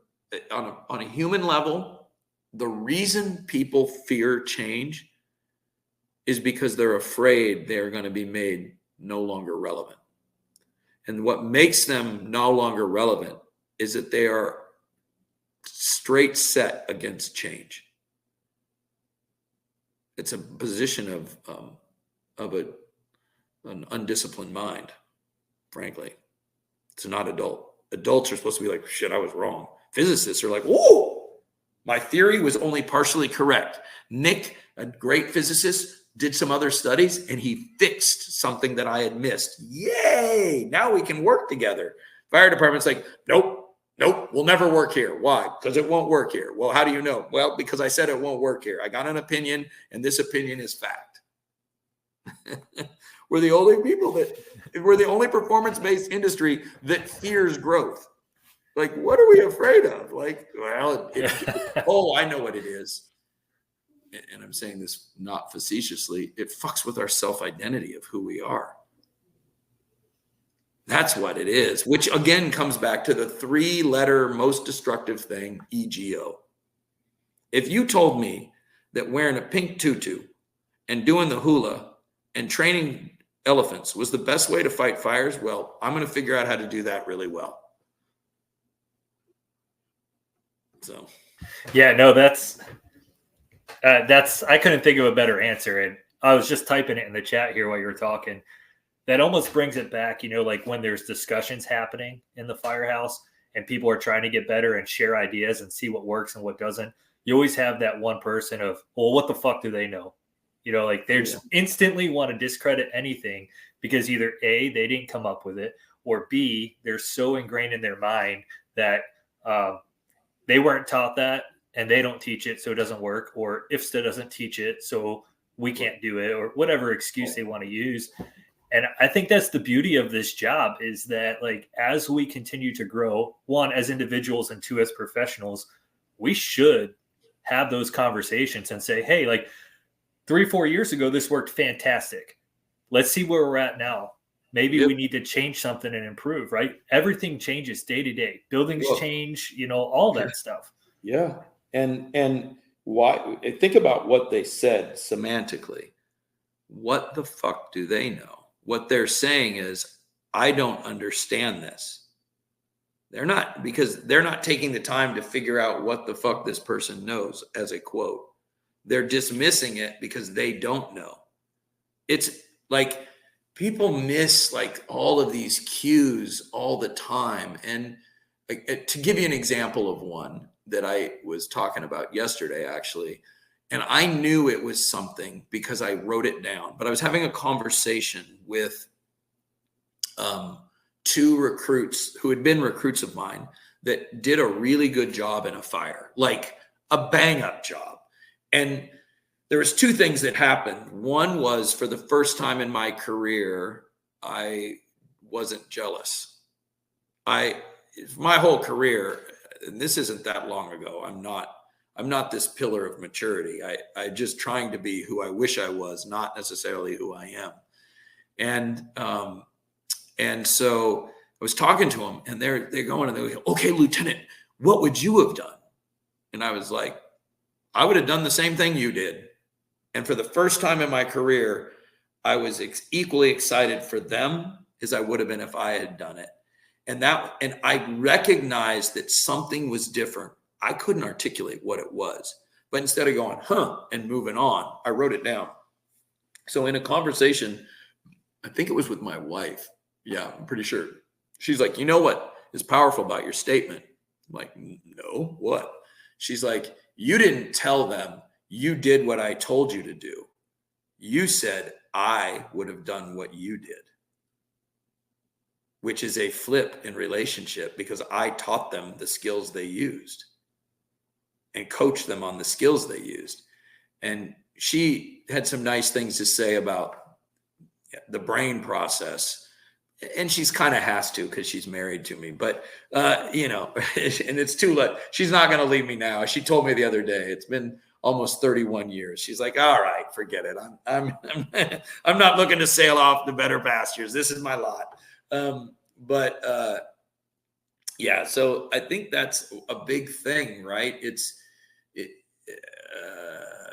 on a human level, the reason people fear change is because they're afraid they're going to be made no longer relevant. And what makes them no longer relevant is that they are straight set against change. It's a position of an undisciplined mind, frankly. It's not adult. Adults are supposed to be like, shit, I was wrong. Physicists are like, whoa, my theory was only partially correct. Nick, a great physicist, did some other studies and he fixed something that I had missed. Yay, now we can work together. Fire department's like, nope, we'll never work here. Why? Because it won't work here. Well, how do you know? Well, because I said it won't work here. I got an opinion and this opinion is fact. We're the only performance-based industry that fears growth. Like, what are we afraid of? Like, well, I know what it is. And I'm saying this not facetiously. It fucks with our self-identity of who we are. That's what it is, which again comes back to the 3-letter most destructive thing, EGO. If you told me that wearing a pink tutu and doing the hula and training elephants was the best way to fight fires, well, I'm going to figure out how to do that really well. So, yeah, no, that's I couldn't think of a better answer. And I was just typing it in the chat here while you were talking. That almost brings it back, like when there's discussions happening in the firehouse and people are trying to get better and share ideas and see what works and what doesn't. You always have that one person of, well, what the fuck do they know? They just instantly want to discredit anything because either A, they didn't come up with it, or B, they're so ingrained in their mind that they weren't taught that and they don't teach it, so it doesn't work, or IFSTA doesn't teach it, so we can't do it, or whatever excuse they want to use. And I think that's the beauty of this job is that, like, as we continue to grow, 1, as individuals, and 2, as professionals, we should have those conversations and say, hey, like 3-4 years ago, this worked fantastic. Let's see where we're at now. Maybe Yep. we need to change something and improve, right? Everything changes day to day. Buildings Well, change, all that stuff. yeah. And why? Think about what they said semantically. What the fuck do they know? What they're saying is, I don't understand this. Because they're not taking the time to figure out what the fuck this person knows as a quote. They're dismissing it because they don't know. It's like people miss like all of these cues all the time. And to give you an example of one that I was talking about yesterday, actually, and I knew it was something because I wrote it down, but I was having a conversation with two recruits who had been recruits of mine that did a really good job in a fire, like a bang up job. And there was two things that happened. One was, for the first time in my career, I wasn't jealous. My whole career, and this isn't that long ago, I'm not this pillar of maturity. I just trying to be who I wish I was, not necessarily who I am. And so I was talking to them, and they're going, and they're like, okay, Lieutenant, what would you have done? And I was like, I would have done the same thing you did. And for the first time in my career, I was equally excited for them as I would have been if I had done it. And I recognized that something was different. I couldn't articulate what it was, but instead of going, and moving on, I wrote it down. So in a conversation, I think it was with my wife. Yeah, I'm pretty sure. She's like, you know what is powerful about your statement? I'm like, no, what? She's like, you didn't tell them you did what I told you to do. You said I would have done what you did, which is a flip in relationship, because I taught them the skills they used and coached them on the skills they used. And she had some nice things to say about the brain process. And she's kind of has to, because she's married to me, but and it's too late. She's not going to leave me now. She told me the other day, it's been almost 31 years. She's like, all right, forget it. I'm not looking to sail off the better pastures. This is my lot. Yeah, so I think that's a big thing, right?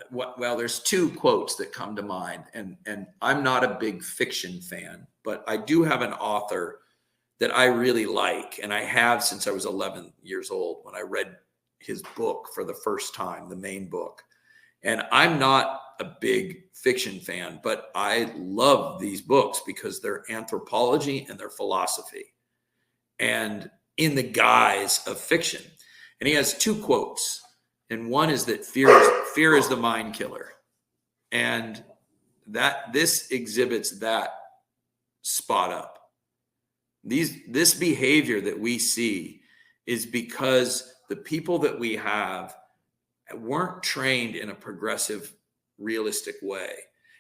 Well, there's two quotes that come to mind, and I'm not a big fiction fan, but I do have an author that I really like, and I have since I was 11 years old when I read his book for the first time, the main book. And I'm not a big fiction fan, but I love these books because they're anthropology and they're philosophy, and in the guise of fiction. And he has two quotes. And one is that fear is the mind killer. And this exhibits that spot up. This behavior that we see is because the people that we have weren't trained in a progressive, realistic way.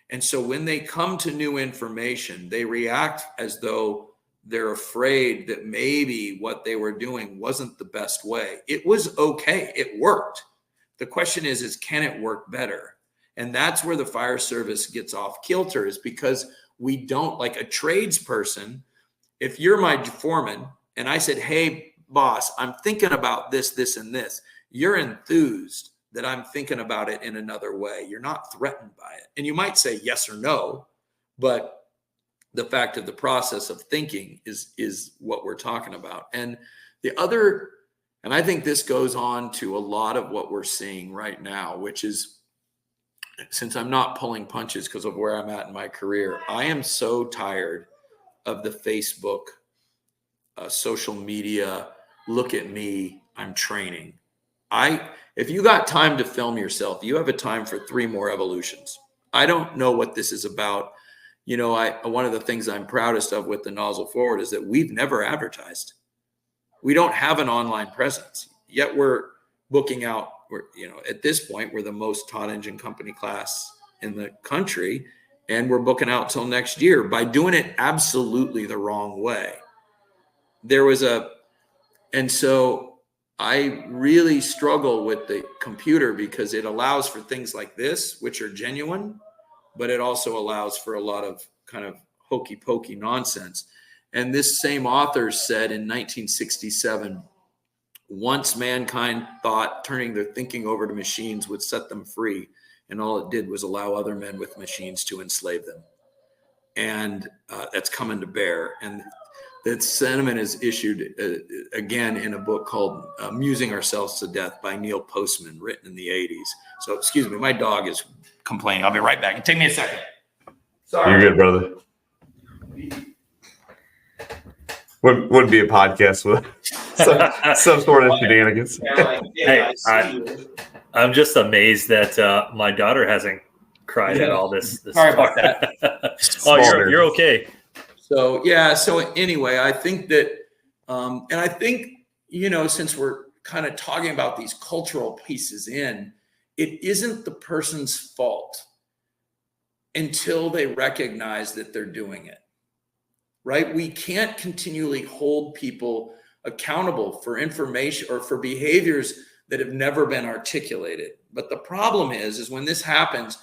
And so when they come to new information, they react as though they're afraid that maybe what they were doing wasn't the best way. It was okay. It worked. The question is can it work better? And that's where the fire service gets off kilter, is because we don't, like a tradesperson. If you're my foreman and I said, hey, boss, I'm thinking about this, this, and this, you're enthused that I'm thinking about it in another way. You're not threatened by it. And you might say yes or no, but the fact of the process of thinking is what we're talking about. And the other, and I think this goes on to a lot of what we're seeing right now, which is, since I'm not pulling punches because of where I'm at in my career, I am so tired of the Facebook, social media, look at me, I'm training. If you got time to film yourself, you have a time for 3 more evolutions. I don't know what this is about. One of the things I'm proudest of with the Nozzle Forward is that we've never advertised. We don't have an online presence, yet we're booking out. At this point, we're the most taught engine company class in the country, and we're booking out till next year by doing it absolutely the wrong way. And so I really struggle with the computer because it allows for things like this, which are genuine, but it also allows for a lot of kind of hokey pokey nonsense. And this same author said in 1967, once mankind thought turning their thinking over to machines would set them free, and all it did was allow other men with machines to enslave them. And that's coming to bear. And that sentiment is issued again in a book called Amusing Ourselves to Death by Neil Postman, written in the 80s. So, excuse me, my dog is complaining. I'll be right back. Take me a second. Sorry. You're good, brother. Wouldn't be a podcast with some sort of shenanigans. Hey, I'm just amazed that my daughter hasn't cried at all this. Sorry about that. Oh, you're okay. So, yeah. So anyway, I think that, and I think, since we're kind of talking about these cultural pieces it isn't the person's fault until they recognize that they're doing it, right? We can't continually hold people accountable for information or for behaviors that have never been articulated. But the problem is when this happens,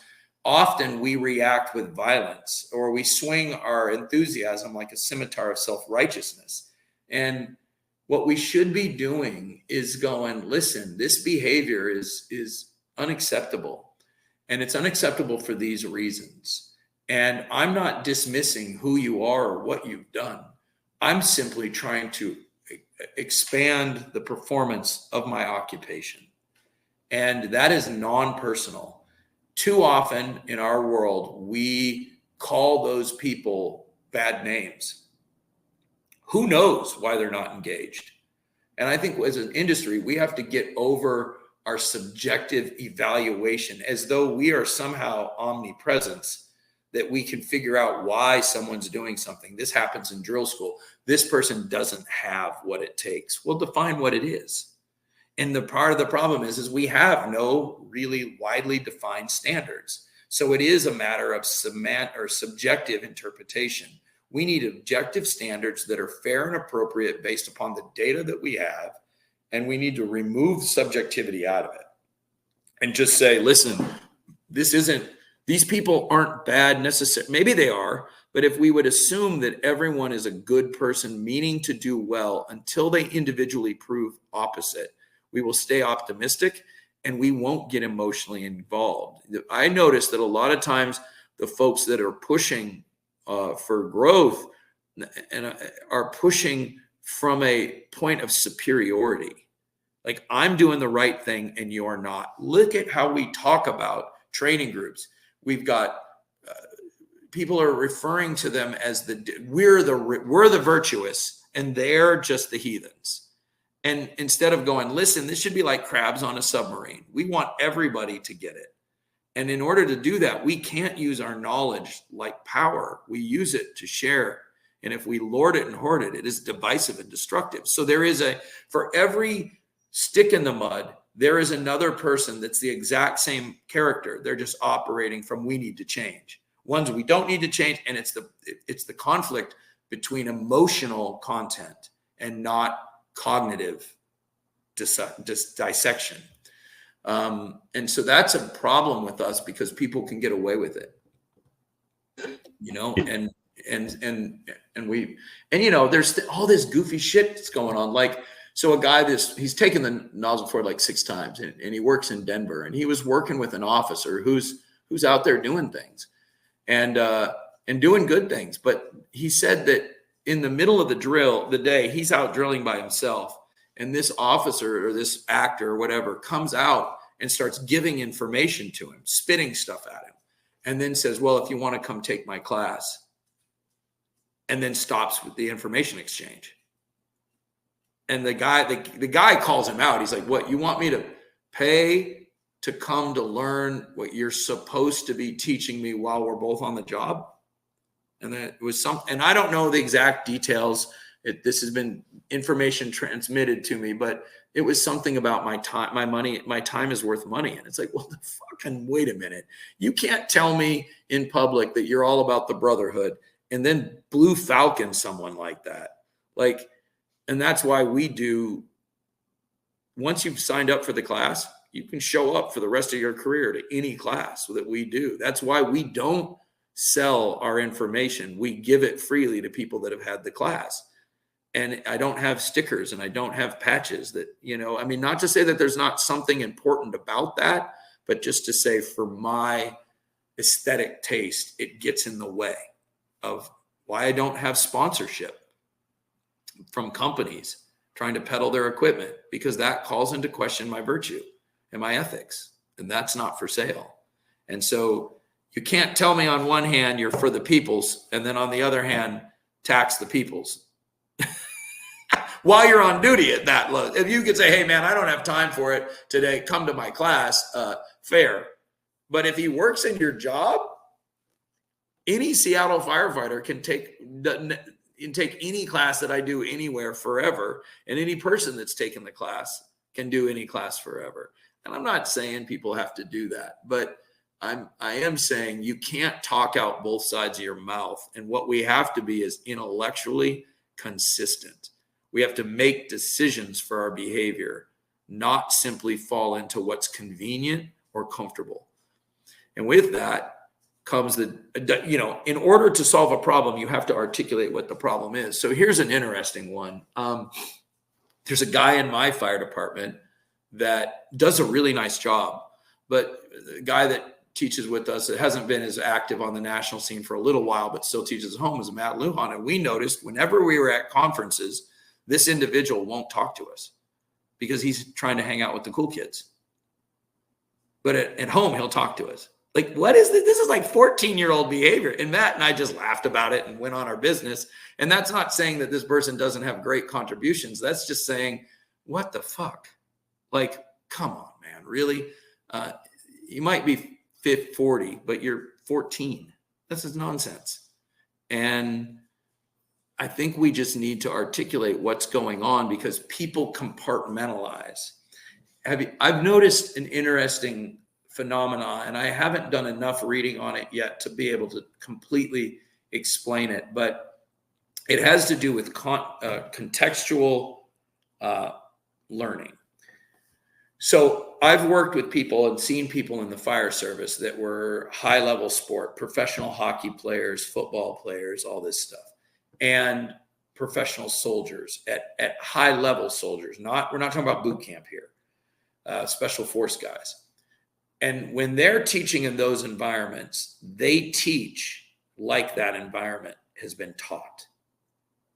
often we react with violence, or we swing our enthusiasm like a scimitar of self-righteousness. And what we should be doing is going, listen, this behavior is unacceptable. And it's unacceptable for these reasons. And I'm not dismissing who you are or what you've done. I'm simply trying to expand the performance of my occupation. And that is non-personal. Too often in our world, we call those people bad names. Who knows why they're not engaged? And I think as an industry, we have to get over our subjective evaluation as though we are somehow omnipresent, that we can figure out why someone's doing something. This happens in drill school. This person doesn't have what it takes. Well, define what it is. And the part of the problem is we have no really widely defined standards. So it is a matter of subjective interpretation. We need objective standards that are fair and appropriate based upon the data that we have. And we need to remove subjectivity out of it and just say, listen, these people aren't bad necessarily. Maybe they are, but if we would assume that everyone is a good person meaning to do well until they individually prove opposite, we will stay optimistic and we won't get emotionally involved. I noticed that a lot of times the folks that are pushing for growth and are pushing from a point of superiority. Like, I'm doing the right thing and you're not. Look at how we talk about training groups. We've got people are referring to them as we're the virtuous and they're just the heathens. And instead of going, listen, this should be like crabs on a submarine. We want everybody to get it. And in order to do that, we can't use our knowledge like power. We use it to share. And if we lord it and hoard it, it is divisive and destructive. So there is for every stick in the mud, there is another person that's the exact same character. They're just operating from we need to change. Ones we don't need to change. And it's the conflict between emotional content and not cognitive dissection. And so that's a problem with us because people can get away with it, and there's all this goofy shit that's going on. Like, so a guy, he's taken the Nozzle Forward like 6 times and he works in Denver, and he was working with an officer who's out there doing things and doing good things. But he said that in the middle of the day, he's out drilling by himself. And this officer or this actor or whatever comes out and starts giving information to him, spitting stuff at him, and then says, well, if you want to come take my class, and then stops with the information exchange. And the guy calls him out. He's like, what, you want me to pay to come to learn what you're supposed to be teaching me while we're both on the job? And then it was and I don't know the exact details. This has been information transmitted to me, but it was something about my time, my money, my time is worth money. And it's like, well, fucking wait a minute. You can't tell me in public that you're all about the brotherhood and then Blue Falcon someone like that. Like, and that's why we do, once you've signed up for the class, you can show up for the rest of your career to any class that we do. That's why we don't sell our information. We give it freely to people that have had the class. And I don't have stickers and I don't have patches that, I mean, not to say that there's not something important about that, but just to say for my aesthetic taste, it gets in the way of why I don't have sponsorship from companies trying to peddle their equipment, because that calls into question my virtue and my ethics, and that's not for sale. And so you can't tell me on one hand you're for the peoples, and then on the other hand tax the peoples while you're on duty at that low. If you could say, hey man, I don't have time for it today, come to my class, fair. But if he works in your job, any Seattle firefighter can take any class that I do anywhere forever, and any person that's taken the class can do any class forever. And I'm not saying people have to do that, but I am saying you can't talk out both sides of your mouth. And what we have to be is intellectually consistent. We have to make decisions for our behavior, not simply fall into what's convenient or comfortable. And with that comes in order to solve a problem, you have to articulate what the problem is. So here's an interesting one. There's a guy in my fire department that does a really nice job, but the guy that teaches with us that hasn't been as active on the national scene for a little while, but still teaches at home, is Matt Lujan. And we noticed whenever we were at conferences, this individual won't talk to us because he's trying to hang out with the cool kids. But at home, he'll talk to us. Like, what is this? This is like 14-year-old behavior. And Matt and I just laughed about it and went on our business. And that's not saying that this person doesn't have great contributions. That's just saying, what the fuck? Like, come on, man, really? You might be 40, but you're 14. This is nonsense. And I think we just need to articulate what's going on, because people compartmentalize. I've noticed an interesting phenomena, and I haven't done enough reading on it yet to be able to completely explain it, but it has to do with contextual learning. So I've worked with people and seen people in the fire service that were high-level sport, professional hockey players, football players, all this stuff, and professional soldiers at high-level soldiers. We're not talking about boot camp here, special force guys. And when they're teaching in those environments, they teach like that environment has been taught,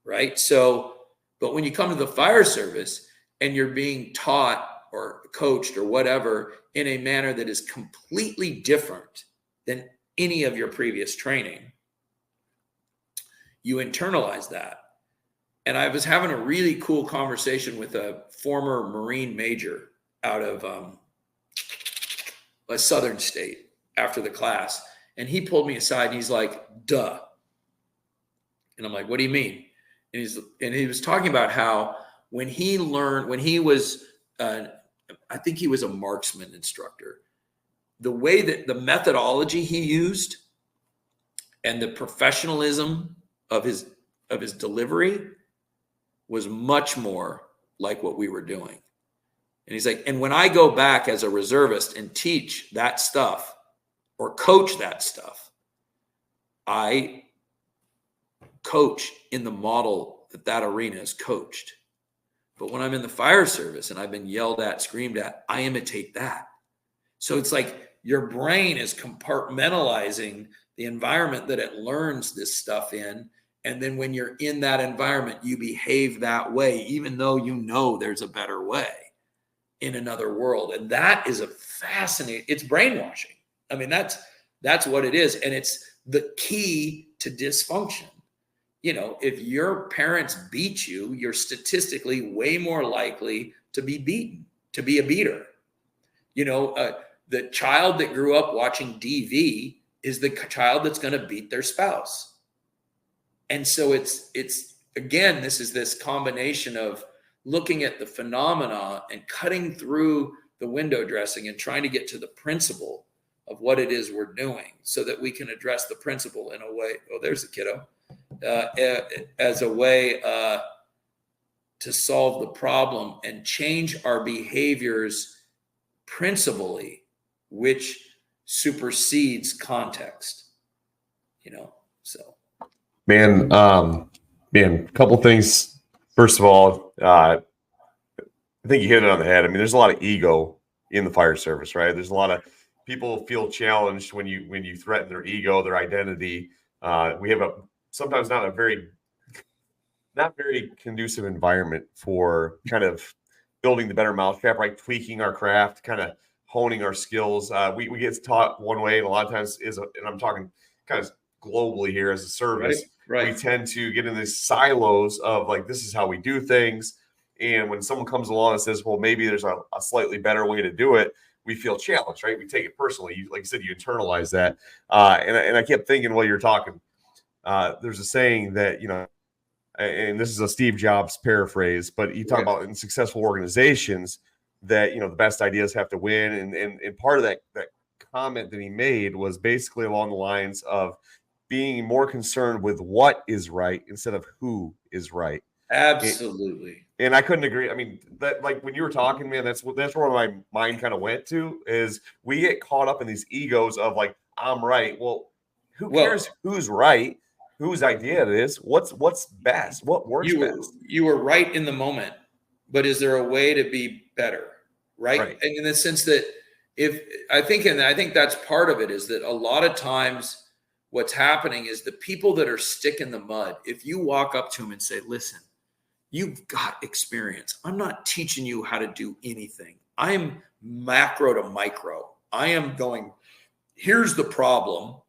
right? So, but when you come to the fire service and you're being taught or coached or whatever in a manner that is completely different than any of your previous training, you internalize that. And I was having a really cool conversation with a former Marine major out of a southern state after the class. And he pulled me aside and he's like, duh. And I'm like, what do you mean? And he was talking about how when he was, I think he was a marksman instructor, the way that the methodology he used and the professionalism of his delivery was much more like what we were doing. And he's like, and when I go back as a reservist and teach that stuff or coach that stuff, I coach in the model that arena is coached. But when I'm in the fire service and I've been yelled at, screamed at, I imitate that. So it's like your brain is compartmentalizing the environment that it learns this stuff in. And then when you're in that environment, you behave that way, even though you know there's a better way in another world. And that is it's brainwashing. I mean, that's what it is. And it's the key to dysfunction. You know, if your parents beat you, you're statistically way more likely to be beaten, to be a beater. You know, the child that grew up watching DV is the child that's going to beat their spouse. And so it's again, this is this combination of looking at the phenomena and cutting through the window dressing and trying to get to the principle of what it is we're doing so that we can address the principle in a way. Oh, there's a kiddo. As a way to solve the problem and change our behaviors principally, which supersedes context. So. Man, a couple things. First of all, I think you hit it on the head. I mean, there's a lot of ego in the fire service, right? There's a lot of people feel challenged when you threaten their ego, their identity. We have sometimes not very conducive environment for kind of building the better mousetrap, right? Tweaking our craft, kind of honing our skills. We get taught one way, and a lot of times and I'm talking kind of globally here as a service. Right. We tend to get in these silos of like, this is how we do things. And when someone comes along and says, well, maybe there's a slightly better way to do it, we feel challenged, right? We take it personally. Like you said, you internalize that. And I kept thinking while you're talking, there's a saying that, and this is a Steve Jobs paraphrase, but you talk about in successful organizations that, the best ideas have to win. And part of that comment that he made was basically along the lines of being more concerned with what is right instead of who is right. Absolutely. And I couldn't agree. I mean, that, like when you were talking, man, that's where my mind kind of went to, is we get caught up in these egos of like, I'm right. Well, who cares who's right, whose idea it is, what's best, what works best. You were right in the moment, but is there a way to be better? Right. And in the sense that I think that's part of it, is that a lot of times what's happening is the people that are stick in the mud, if you walk up to them and say, listen, you've got experience. I'm not teaching you how to do anything. I'm macro to micro. I am going, here's the problem.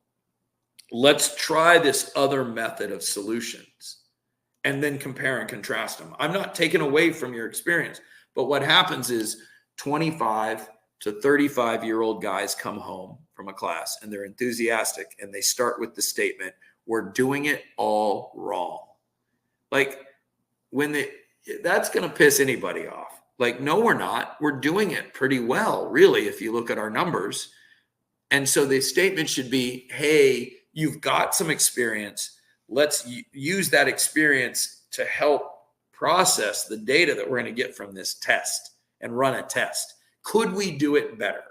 Let's try this other method of solutions and then compare and contrast them. I'm not taking away from your experience, but what happens is 25 to 35-year-old guys come home from a class and they're enthusiastic and they start with the statement, we're doing it all wrong. Like, that's going to piss anybody off. Like, no, we're not. We're doing it pretty well, really, if you look at our numbers. And so the statement should be, hey, you've got some experience. Let's use that experience to help process the data that we're going to get from this test and run a test. Could we do it better?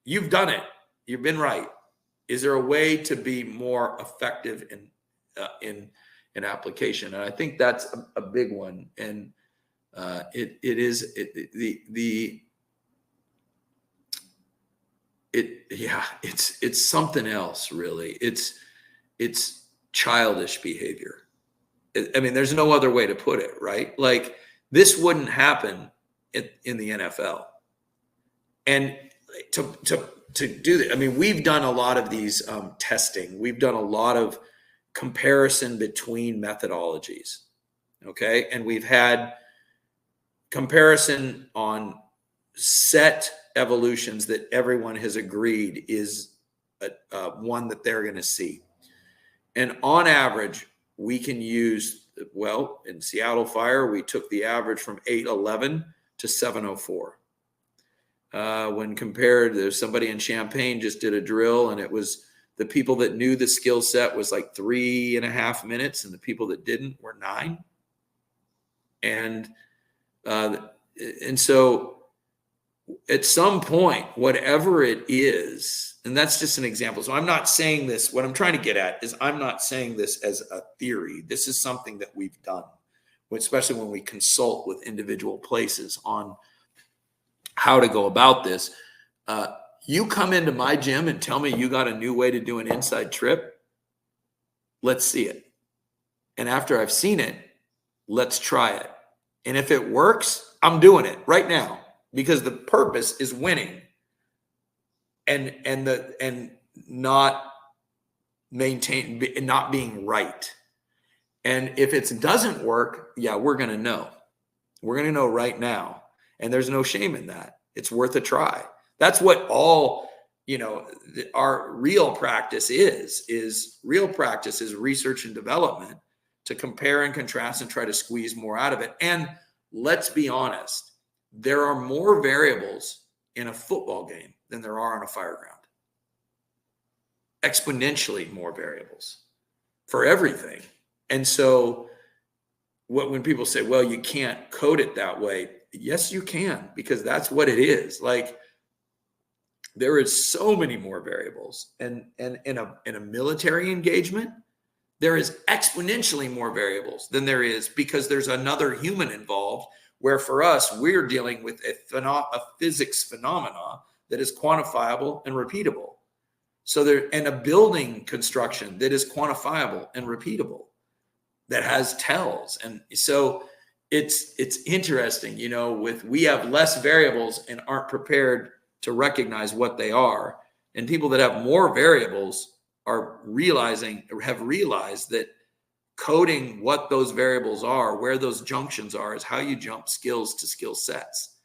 You've done it. You've been right. Is there a way to be more effective in application? And I think that's a big one. And it's something else, really. It's childish behavior. I mean, there's no other way to put it, right? Like, this wouldn't happen in the NFL. And to do that, I mean, we've done a lot of these testing. We've done a lot of comparison between methodologies. Okay. And we've had comparison on set evolutions that everyone has agreed is one that they're going to see. And on average, we can use, in Seattle Fire, we took the average from 811 to 704. When compared, there's somebody in Champaign just did a drill, and it was the people that knew the skill set was like 3.5 minutes, and the people that didn't were 9. And so at some point, whatever it is, and that's just an example. So I'm not saying this, what I'm trying to get at is I'm not saying this as a theory. This is something that we've done, especially when we consult with individual places on how to go about this. You come into my gym and tell me you got a new way to do an inside trip. Let's see it. And after I've seen it, let's try it. And if it works, I'm doing it right now, because the purpose is winning and not being right. And if it doesn't work, we're going to know. We're going to know right now. And there's no shame in that. It's worth a try. That's what all, our real practice is real practice is research and development to compare and contrast and try to squeeze more out of it. And let's be honest, there are more variables in a football game than there are on a fire ground. Exponentially more variables for everything. And so when people say, well, you can't code it that way. Yes, you can, because that's what it is. Like, there is so many more variables. And in a military engagement, there is exponentially more variables than there is because there's another human involved, where for us, we're dealing with a physics phenomena that is quantifiable and repeatable. So and a building construction that is quantifiable and repeatable, that has tells. And so it's interesting, we have less variables and aren't prepared to recognize what they are. And people that have more variables have realized that coding what those variables are, where those junctions are, is how you jump skills to skill sets.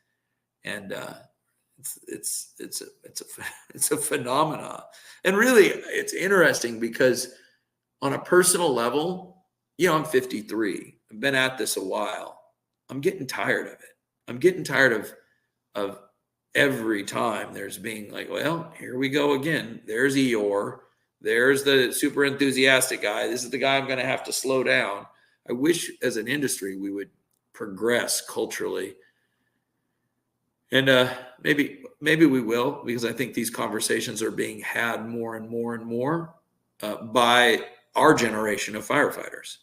And it's a phenomena. And really, it's interesting because on a personal level, I'm 53. I've been at this a while. I'm getting tired of it. I'm getting tired of every time there's being like, well, here we go again. There's Eeyore. There's the super enthusiastic guy. This is the guy I'm going to have to slow down. I wish as an industry we would progress culturally. And maybe we will, because I think these conversations are being had more and more and more by our generation of firefighters,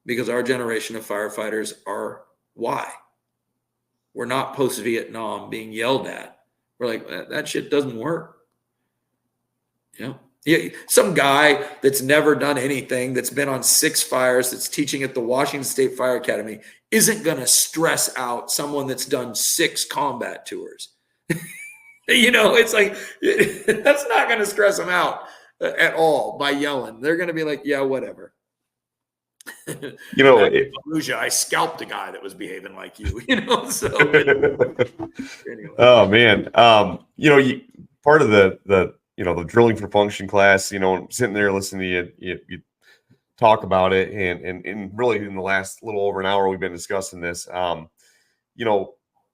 because our generation of firefighters are why. We're not post-Vietnam being yelled at. We're like, that shit doesn't work. Yeah, some guy that's never done anything, that's been on 6 fires, that's teaching at the Washington State Fire Academy, isn't going to stress out someone that's done 6 combat tours. It's like, that's not going to stress them out at all by yelling. They're going to be like, yeah, whatever. I scalped a guy that was behaving like you, so anyway. Oh man. Part of the drilling for function class, sitting there listening to you talk about it, and really in the last little over an hour we've been discussing this.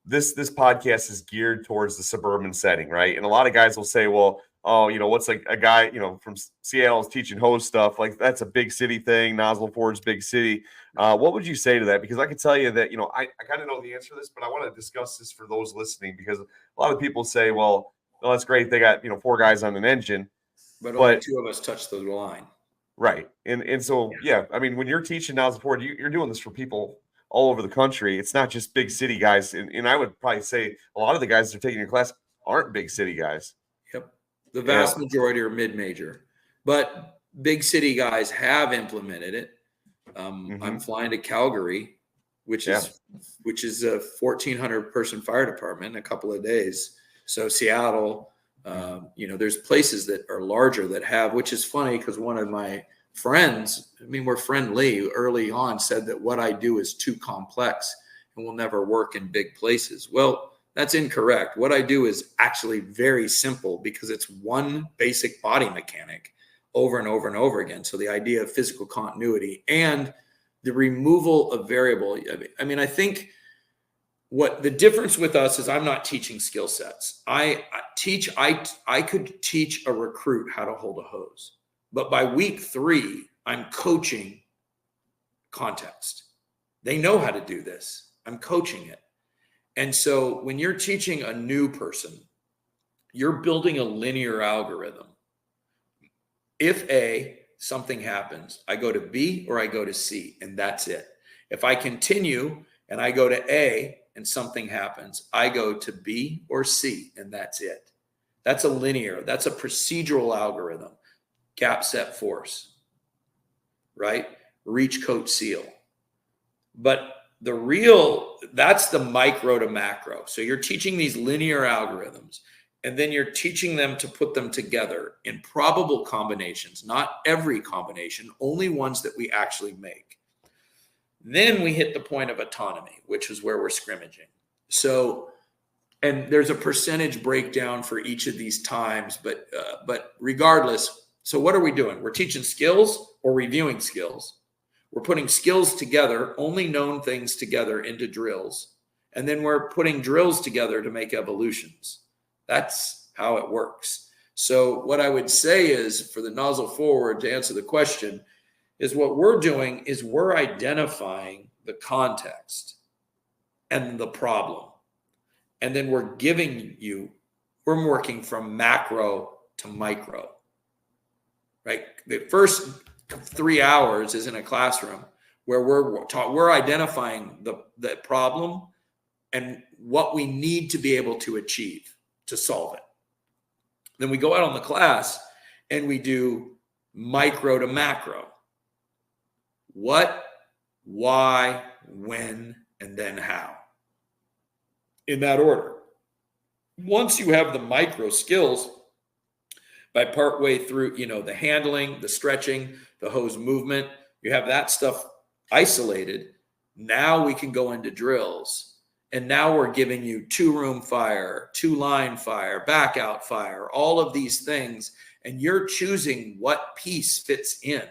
This podcast is geared towards the suburban setting, right? And a lot of guys will say, well, what's like a guy, from Seattle is teaching hose stuff, like that's a big city thing. Nozzle Forward's big city. What would you say to that? Because I can tell you that, I kind of know the answer to this, but I want to discuss this for those listening, because a lot of people say, well, that's great. They got, 4 guys on an engine, but only 2 of us touch the line. Right. And so, yeah, I mean, when you're teaching Nozzle Forward, you're doing this for people all over the country. It's not just big city guys. And I would probably say a lot of the guys that are taking your class aren't big city guys. Yep. The vast majority are mid-major, but big city guys have implemented it. I'm flying to Calgary, which is a 1,400 person fire department in a couple of days. So Seattle, there's places that are larger that have, which is funny because one of my friends, we're friendly, early on said that what I do is too complex and will never work in big places. Well, that's incorrect. What I do is actually very simple, because it's one basic body mechanic over and over and over again. So the idea of physical continuity and the removal of variable. I think what the difference with us is, I'm not teaching skill sets. I could teach a recruit how to hold a hose, but by week 3, I'm coaching context. They know how to do this. I'm coaching it. And so when you're teaching a new person, you're building a linear algorithm. If something happens, I go to B or I go to C, and that's it. If I continue and I go to A and something happens, I go to B or C, and that's it. That's a procedural algorithm. Gap, set, force, right? Reach, coat, seal. But that's the micro to macro. So you're teaching these linear algorithms, and then you're teaching them to put them together in probable combinations, not every combination, only ones that we actually make. Then we hit the point of autonomy, which is where we're scrimmaging. So, and there's a percentage breakdown for each of these times, but regardless, so what are we doing? We're teaching skills or reviewing skills. We're putting skills together, only known things together, into drills. And then we're putting drills together to make evolutions. That's how it works. So what I would say is, for the Nozzle Forward, to answer the question, is what we're doing is we're identifying the context and the problem. And then we're giving you we're working from macro to micro, right? The first 3 hours is in a classroom where we're identifying the problem and what we need to be able to achieve to solve it. Then we go out on the class and we do micro to macro. What, why, when, and then how. In that order. Once you have the micro skills, by part way through, the handling, the stretching, the hose movement, you have that stuff isolated. Now we can go into drills. And now we're giving you 2-room fire, 2-line fire, back out fire, all of these things. And you're choosing what piece fits in,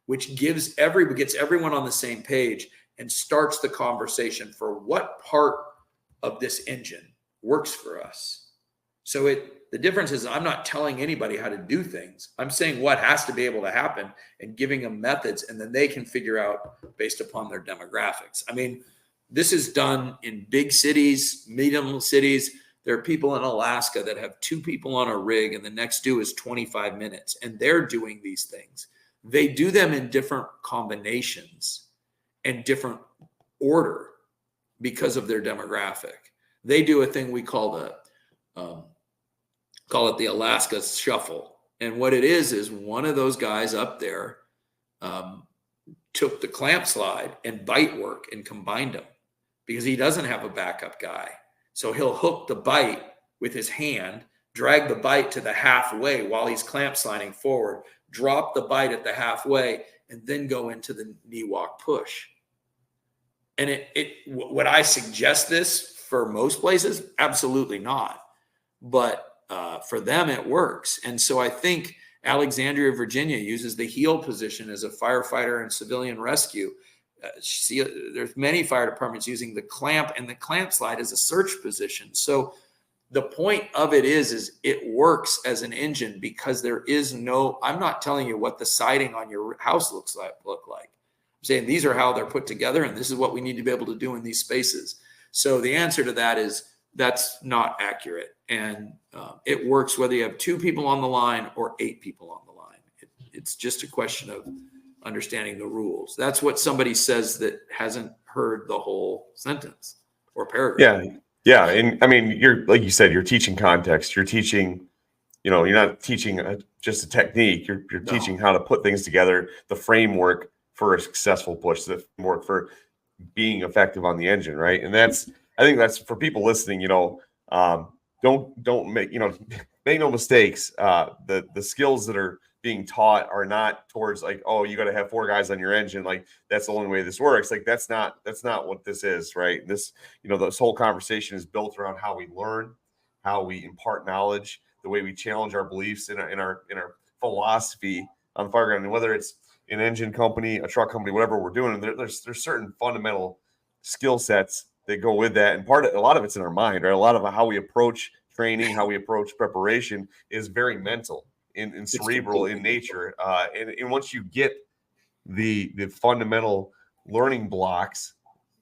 which gets everyone on the same page and starts the conversation for what part of this engine works for us. So the difference is I'm not telling anybody how to do things. I'm saying what has to be able to happen and giving them methods, and then they can figure out based upon their demographics. I mean, this is done in big cities, medium cities. There are people in Alaska that have 2 people on a rig and the next due is 25 minutes, and they're doing these things. They do them in different combinations and different order because of their demographic. They do a thing we call it the Alaska Shuffle. And what it is one of those guys up there took the clamp slide and bite work and combined them because he doesn't have a backup guy. So he'll hook the bite with his hand, drag the bite to the halfway while he's clamp sliding forward, drop the bite at the halfway, and then go into the knee walk push. And would I suggest this for most places? Absolutely not. But for them, it works. And so I think Alexandria, Virginia uses the heel position as a firefighter and civilian rescue. There's many fire departments using the clamp, and the clamp slide as a search position. So the point of it is it works as an engine because there is I'm not telling you what the siding on your house look like. I'm saying these are how they're put together, and this is what we need to be able to do in these spaces. So the answer to that is that's not accurate. And it works whether you have 2 people on the line or 8 people on the line. It's just a question of understanding the rules. That's what somebody says that hasn't heard the whole sentence or paragraph. Yeah. And I mean, you're, like you said, you're teaching context. You're teaching, you're not teaching just a technique. You're teaching how to put things together, the framework for a successful push, the framework for being effective on the engine, right? And I think that's for people listening, don't make, make no mistakes. The skills that are being taught are not towards like, oh, you got to have 4 guys on your engine. Like that's the only way this works. Like that's not what this is, right? This, this whole conversation is built around how we learn, how we impart knowledge, the way we challenge our beliefs in our philosophy on the fire ground, and whether it's an engine company, a truck company, whatever we're doing, there's certain fundamental skill sets that go with that. And a lot of it's in our mind, right? A lot of how we approach training, how we approach preparation is very mental and cerebral in nature. And once you get the fundamental learning blocks,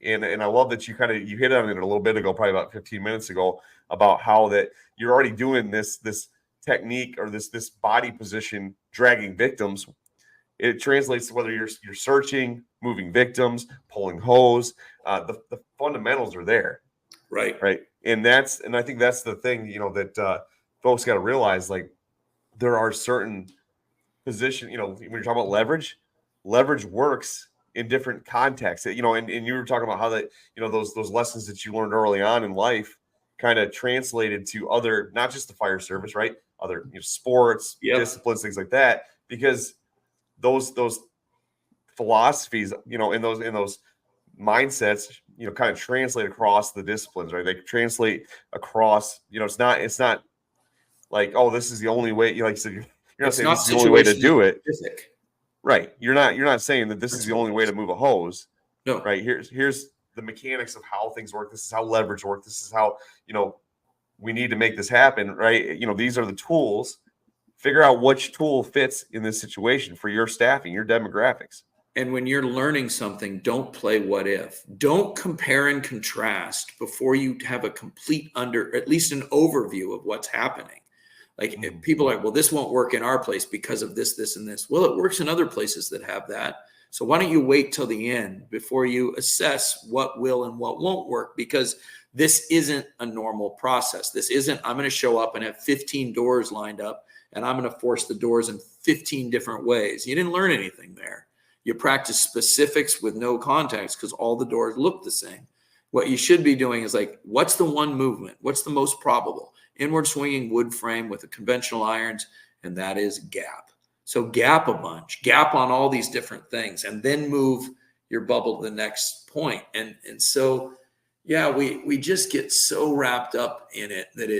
and I love that you hit on it a little bit ago, probably about 15 minutes ago, about how that you're already doing this technique or this body position, dragging victims. It translates to whether you're searching, moving victims, pulling hose. The fundamentals are there, right? And I think that's the thing, that folks got to realize. Like there are certain positions, when you're talking about leverage works in different contexts. And you were talking about how that those lessons that you learned early on in life kind of translated to other, not just the fire service, right? Other sports, disciplines, things like that, because those philosophies, in those mindsets, kind of translate across the disciplines, right? They translate across, it's not like, oh, this is the only way. Like you said, you're not saying this is the only way to do it. Right. You're not saying that this is the only way to move a hose. No. Right. Here's the mechanics of how things work. This is how leverage works. This is how, we need to make this happen. Right. These are the tools. Figure out which tool fits in this situation for your staffing, your demographics. And when you're learning something, don't play what if. Don't compare and contrast before you have a complete at least an overview of what's happening. Like if people are like, well, this won't work in our place because of this, this, and this. Well, it works in other places that have that. So why don't you wait till the end before you assess what will and what won't work? Because this isn't a normal process. This isn't, I'm going to show up and have 15 doors lined up and I'm going to force the doors in 15 different ways. You didn't learn anything there. You practice specifics with no context because all the doors look the same. What you should be doing is like, what's the one movement? What's the most probable? Inward swinging wood frame with the conventional irons, and that is gap. So gap a bunch, gap on all these different things, and then move your bubble to the next point. And so, yeah, we just get so wrapped up in it that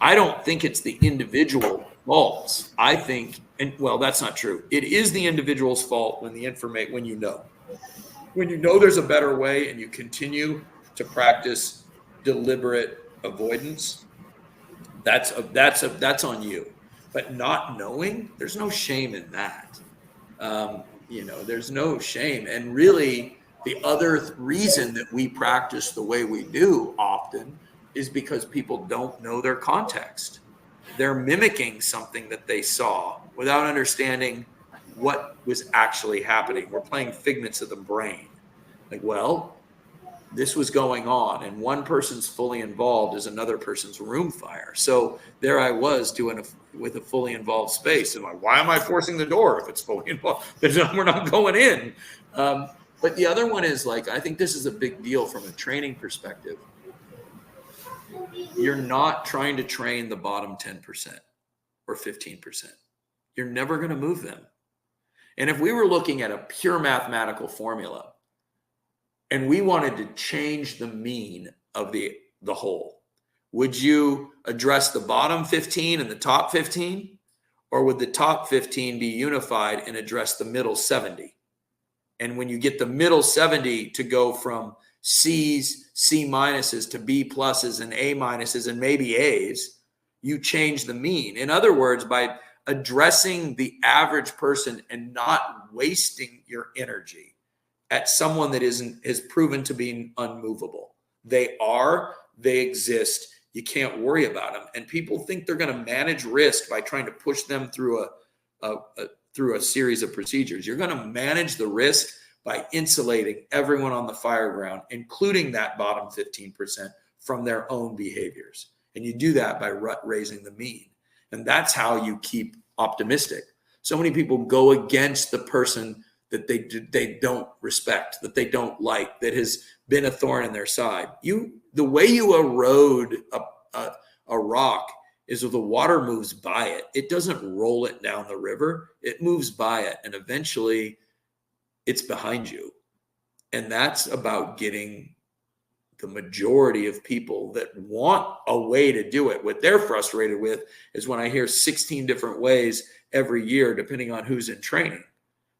I don't think it's the individual faults. I think, that's not true. It is the individual's fault when when you know there's a better way and you continue to practice deliberate avoidance, that's on you. But not knowing, there's no shame in that. There's no shame. And really, the other reason that we practice the way we do often is because people don't know their context. They're mimicking something that they saw without understanding what was actually happening. We're playing figments of the brain. Like, well, this was going on, and one person's fully involved is another person's room fire. So there I was doing with a fully involved space. And like, why am I forcing the door if it's fully involved? We're not going in. But the other one is like, I think this is a big deal from a training perspective. You're not trying to train the bottom 10% or 15%. You're never going to move them. And if we were looking at a pure mathematical formula and we wanted to change the mean of the whole, would you address the bottom 15 and the top 15? Or would the top 15 be unified and address the middle 70? And when you get the middle 70 to go from C's, C minuses to B pluses and A minuses and maybe A's, you change the mean. In other words, by addressing the average person and not wasting your energy at someone that is proven to be unmovable. They exist. You can't worry about them. And people think they're going to manage risk by trying to push them through a series of procedures. You're going to manage the risk by insulating everyone on the fire ground, including that bottom 15%, from their own behaviors. And you do that by raising the mean. And that's how you keep optimistic. So many people go against the person that they don't respect, that they don't like, that has been a thorn in their side. The way you erode a rock is if the water moves by it. It doesn't roll it down the river. It moves by it, and eventually it's behind you. And that's about getting the majority of people that want a way to do it. What they're frustrated with is when I hear 16 different ways every year, depending on who's in training.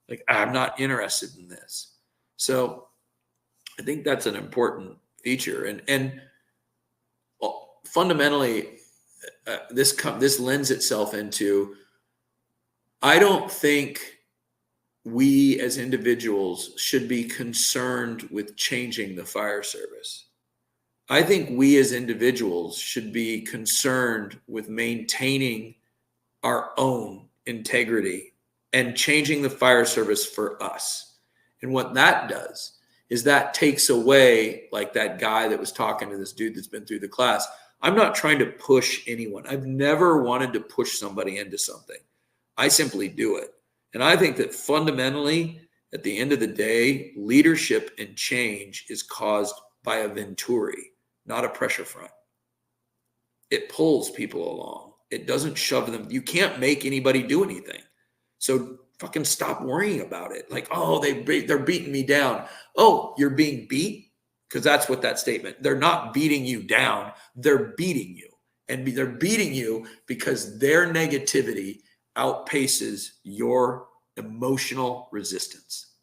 Like, I'm not interested in this. So I think that's an important feature. And fundamentally, this lends itself into, I don't think we as individuals should be concerned with changing the fire service. I think we as individuals should be concerned with maintaining our own integrity and changing the fire service for us. And what that does is that takes away, like that guy that was talking to this dude that's been through the class. I'm not trying to push anyone. I've never wanted to push somebody into something. I simply do it. And I think that fundamentally, at the end of the day, leadership and change is caused by a venturi, not a pressure front. It pulls people along. It doesn't shove them. You can't make anybody do anything. So fucking stop worrying about it. Like, oh, they're beating me down. Oh, you're being beat? Because that's what that statement. They're not beating you down. They're beating you. And they're beating you because their negativity outpaces your emotional resistance.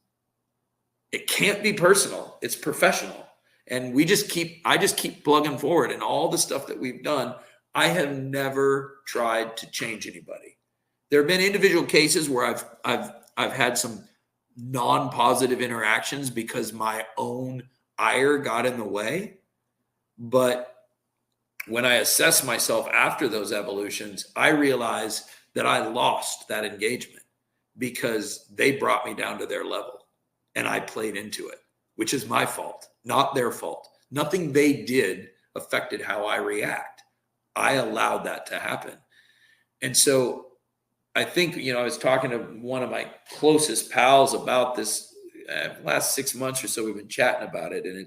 It can't be personal. It's professional. And I just keep plugging forward. And all the stuff that we've done, I have never tried to change anybody. There have been individual cases where I've had some non-positive interactions because my own ire got in the way. But when I assess myself after those evolutions, I realize that I lost that engagement because they brought me down to their level and I played into it, which is my fault, not their fault. Nothing they did affected how I react. I allowed that to happen. And so I think, I was talking to one of my closest pals about this last 6 months or so. We've been chatting about it, and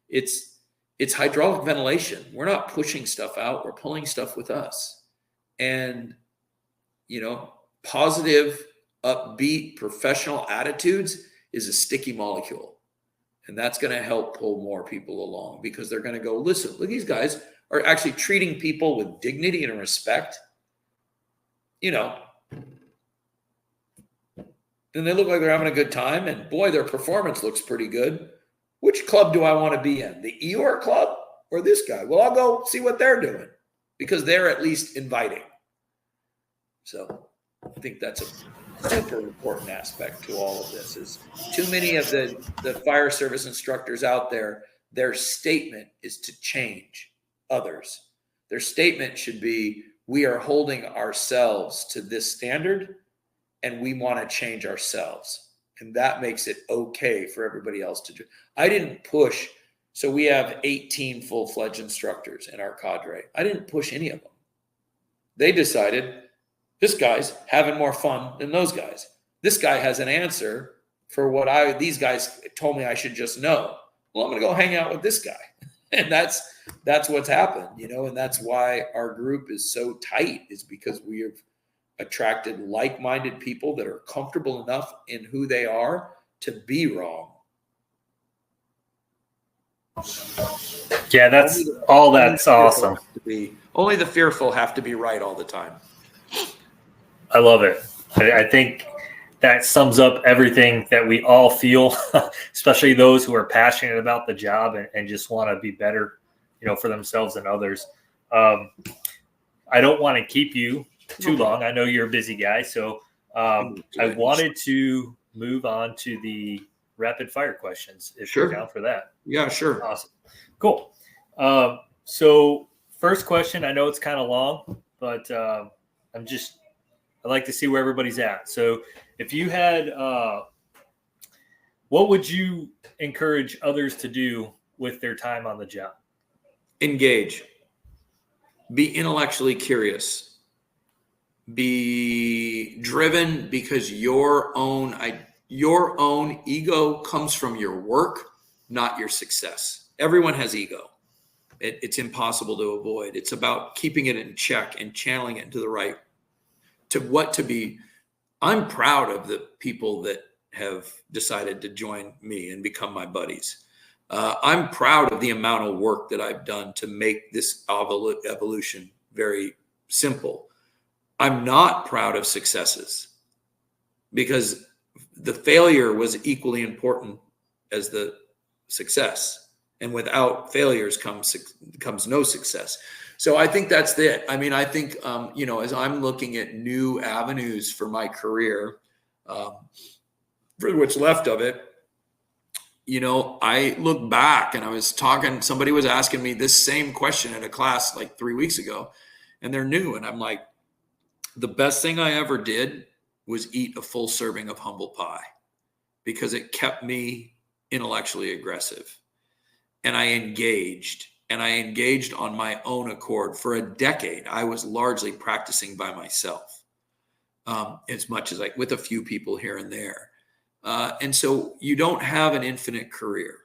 it's hydraulic ventilation. We're not pushing stuff out. We're pulling stuff with us. And, positive, upbeat, professional attitudes is a sticky molecule. And that's going to help pull more people along because they're going to go, listen, look, these guys are actually treating people with dignity and respect, and they look like they're having a good time. And boy, their performance looks pretty good. Which club do I want to be in? The Eeyore club or this guy? Well, I'll go see what they're doing because they're at least inviting. So I think that's a super important aspect to all of this. Is too many of the fire service instructors out there, their statement is to change others. Their statement should be, we are holding ourselves to this standard and we want to change ourselves. And that makes it okay for everybody else to do. I didn't push. So we have 18 full-fledged instructors in our cadre. I didn't push any of them. They decided this guy's having more fun than those guys. This guy has an answer for what these guys told me I should just know. Well, I'm going to go hang out with this guy. And that's what's happened, and that's why our group is so tight, is because we have attracted like-minded people that are comfortable enough in who they are to be wrong. Yeah, that's awesome. Only the fearful have to be right all the time. I love it. I think that sums up everything that we all feel, especially those who are passionate about the job and just want to be better, for themselves and others. I don't want to keep you too long. I know you're a busy guy. So I wanted to move on to the rapid fire questions, if you're down for that. Yeah, sure. Awesome. Cool. So first question, I know it's kind of long, but I like to see where everybody's at. So if you had, what would you encourage others to do with their time on the job? Engage. Be intellectually curious. Be driven because your own ego comes from your work, not your success. Everyone has ego. It's impossible to avoid. It's about keeping it in check and channeling it into the right, to be. I'm proud of the people that have decided to join me and become my buddies. I'm proud of the amount of work that I've done to make this evolution very simple. I'm not proud of successes because the failure was equally important as the success. And without failures comes no success. So I think that's it. I mean, I think, as I'm looking at new avenues for my career, for what's left of it, I look back and somebody was asking me this same question in a class like 3 weeks ago, and they're new. And I'm like, the best thing I ever did was eat a full serving of humble pie because it kept me intellectually aggressive. And I engaged on my own accord. For a decade, I was largely practicing by myself, as much as with a few people here and there. And so you don't have an infinite career.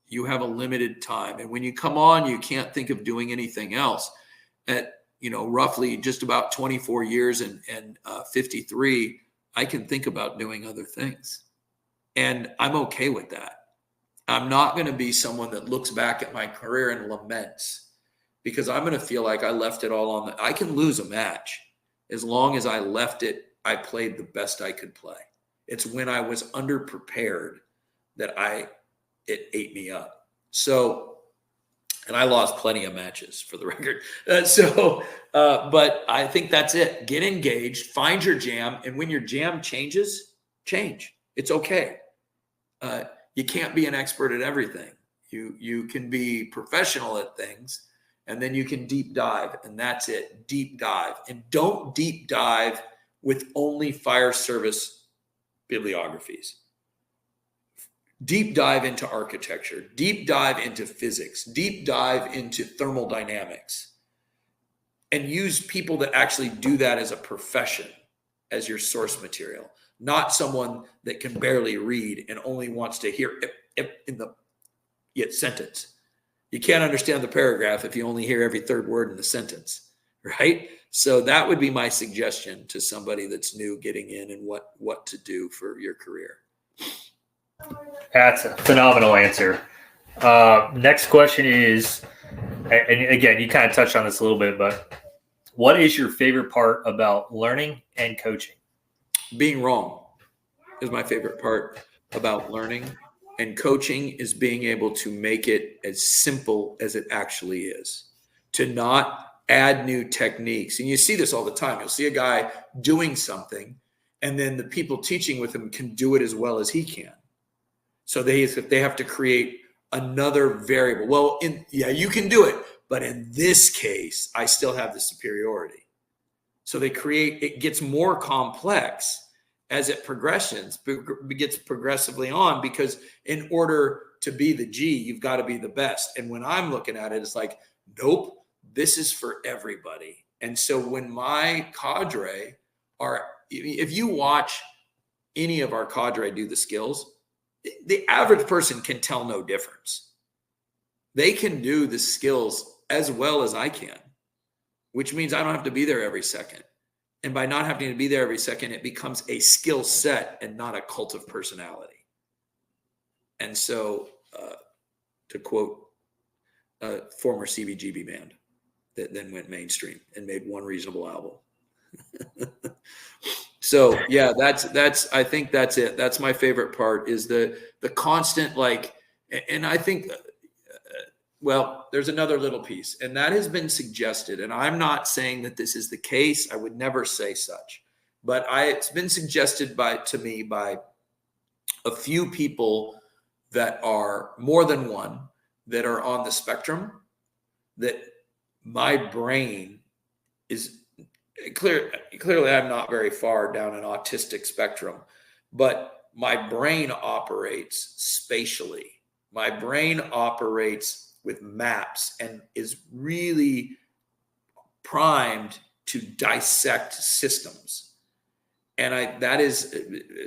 You have a limited time. And when you come on, you can't think of doing anything else. At, roughly just about 24 years and 53, I can think about doing other things. And I'm okay with that. I'm not going to be someone that looks back at my career and laments, because I'm going to feel like I left it all on I can lose a match. As long as I left it, I played the best I could play. It's when I was underprepared that it ate me up. So And I lost plenty of matches, for the record. But I think that's it. Get engaged, find your jam. And when your jam changes, change. It's okay. You can't be an expert at everything. You can be professional at things, and then you can deep dive, and that's it. Deep dive. And don't deep dive with only fire service bibliographies. Deep dive into architecture, deep dive into physics, deep dive into thermodynamics, and use people that actually do that as a profession, as your source material, not someone that can barely read and only wants to hear in the sentence. You can't understand the paragraph if you only hear every third word in the sentence, right? So that would be my suggestion to somebody that's new getting in and what to do for your career. That's a phenomenal answer. Next question is, and again, you kind of touched on this a little bit, but what is your favorite part about learning and coaching? Being wrong is my favorite part about learning, and coaching is being able to make it as simple as it actually is, to not add new techniques. And you see this all the time. You'll see a guy doing something, and then the people teaching with him can do it as well as he can. So they have to create another variable. Well, you can do it, but in this case, I still have the superiority. So it gets more complex as it progresses, gets progressively on, because in order to be the G, you've got to be the best. And when I'm looking at it, it's like, nope, this is for everybody. And so when my cadre if you watch any of our cadre do the skills, the average person can tell no difference. They can do the skills as well as I can, which means I don't have to be there every second. And by not having to be there every second, it becomes a skill set and not a cult of personality. And so, to quote a former CBGB band that then went mainstream and made one reasonable album. So yeah, I think that's it. That's my favorite part, is the constant, and I think, well, there's another little piece, and that has been suggested, and I'm not saying that this is the case. I would never say such, but it's been suggested to me by a few people that are more than one, that are on the spectrum, that my brain is clearly I'm not very far down an autistic spectrum, but my brain operates spatially. My brain operates with maps and is really primed to dissect systems. And that is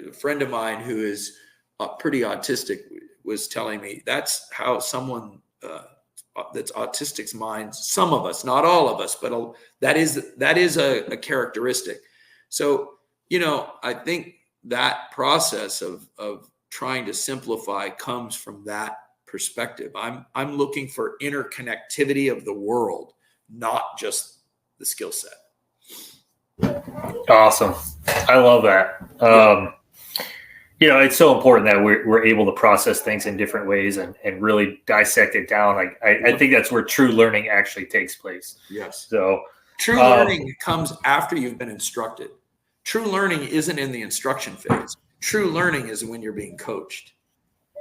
a friend of mine who is pretty autistic was telling me that's how someone that's autistic's mind, some of us, not all of us, but that is a characteristic. So, I think that process of trying to simplify comes from that perspective. I'm looking for interconnectivity of the world, not just the skill set. Awesome. I love that. It's so important that we're able to process things in different ways and really dissect it down. I think that's where true learning actually takes place. Yes. So true learning comes after you've been instructed. True learning isn't in the instruction phase. True learning is when you're being coached,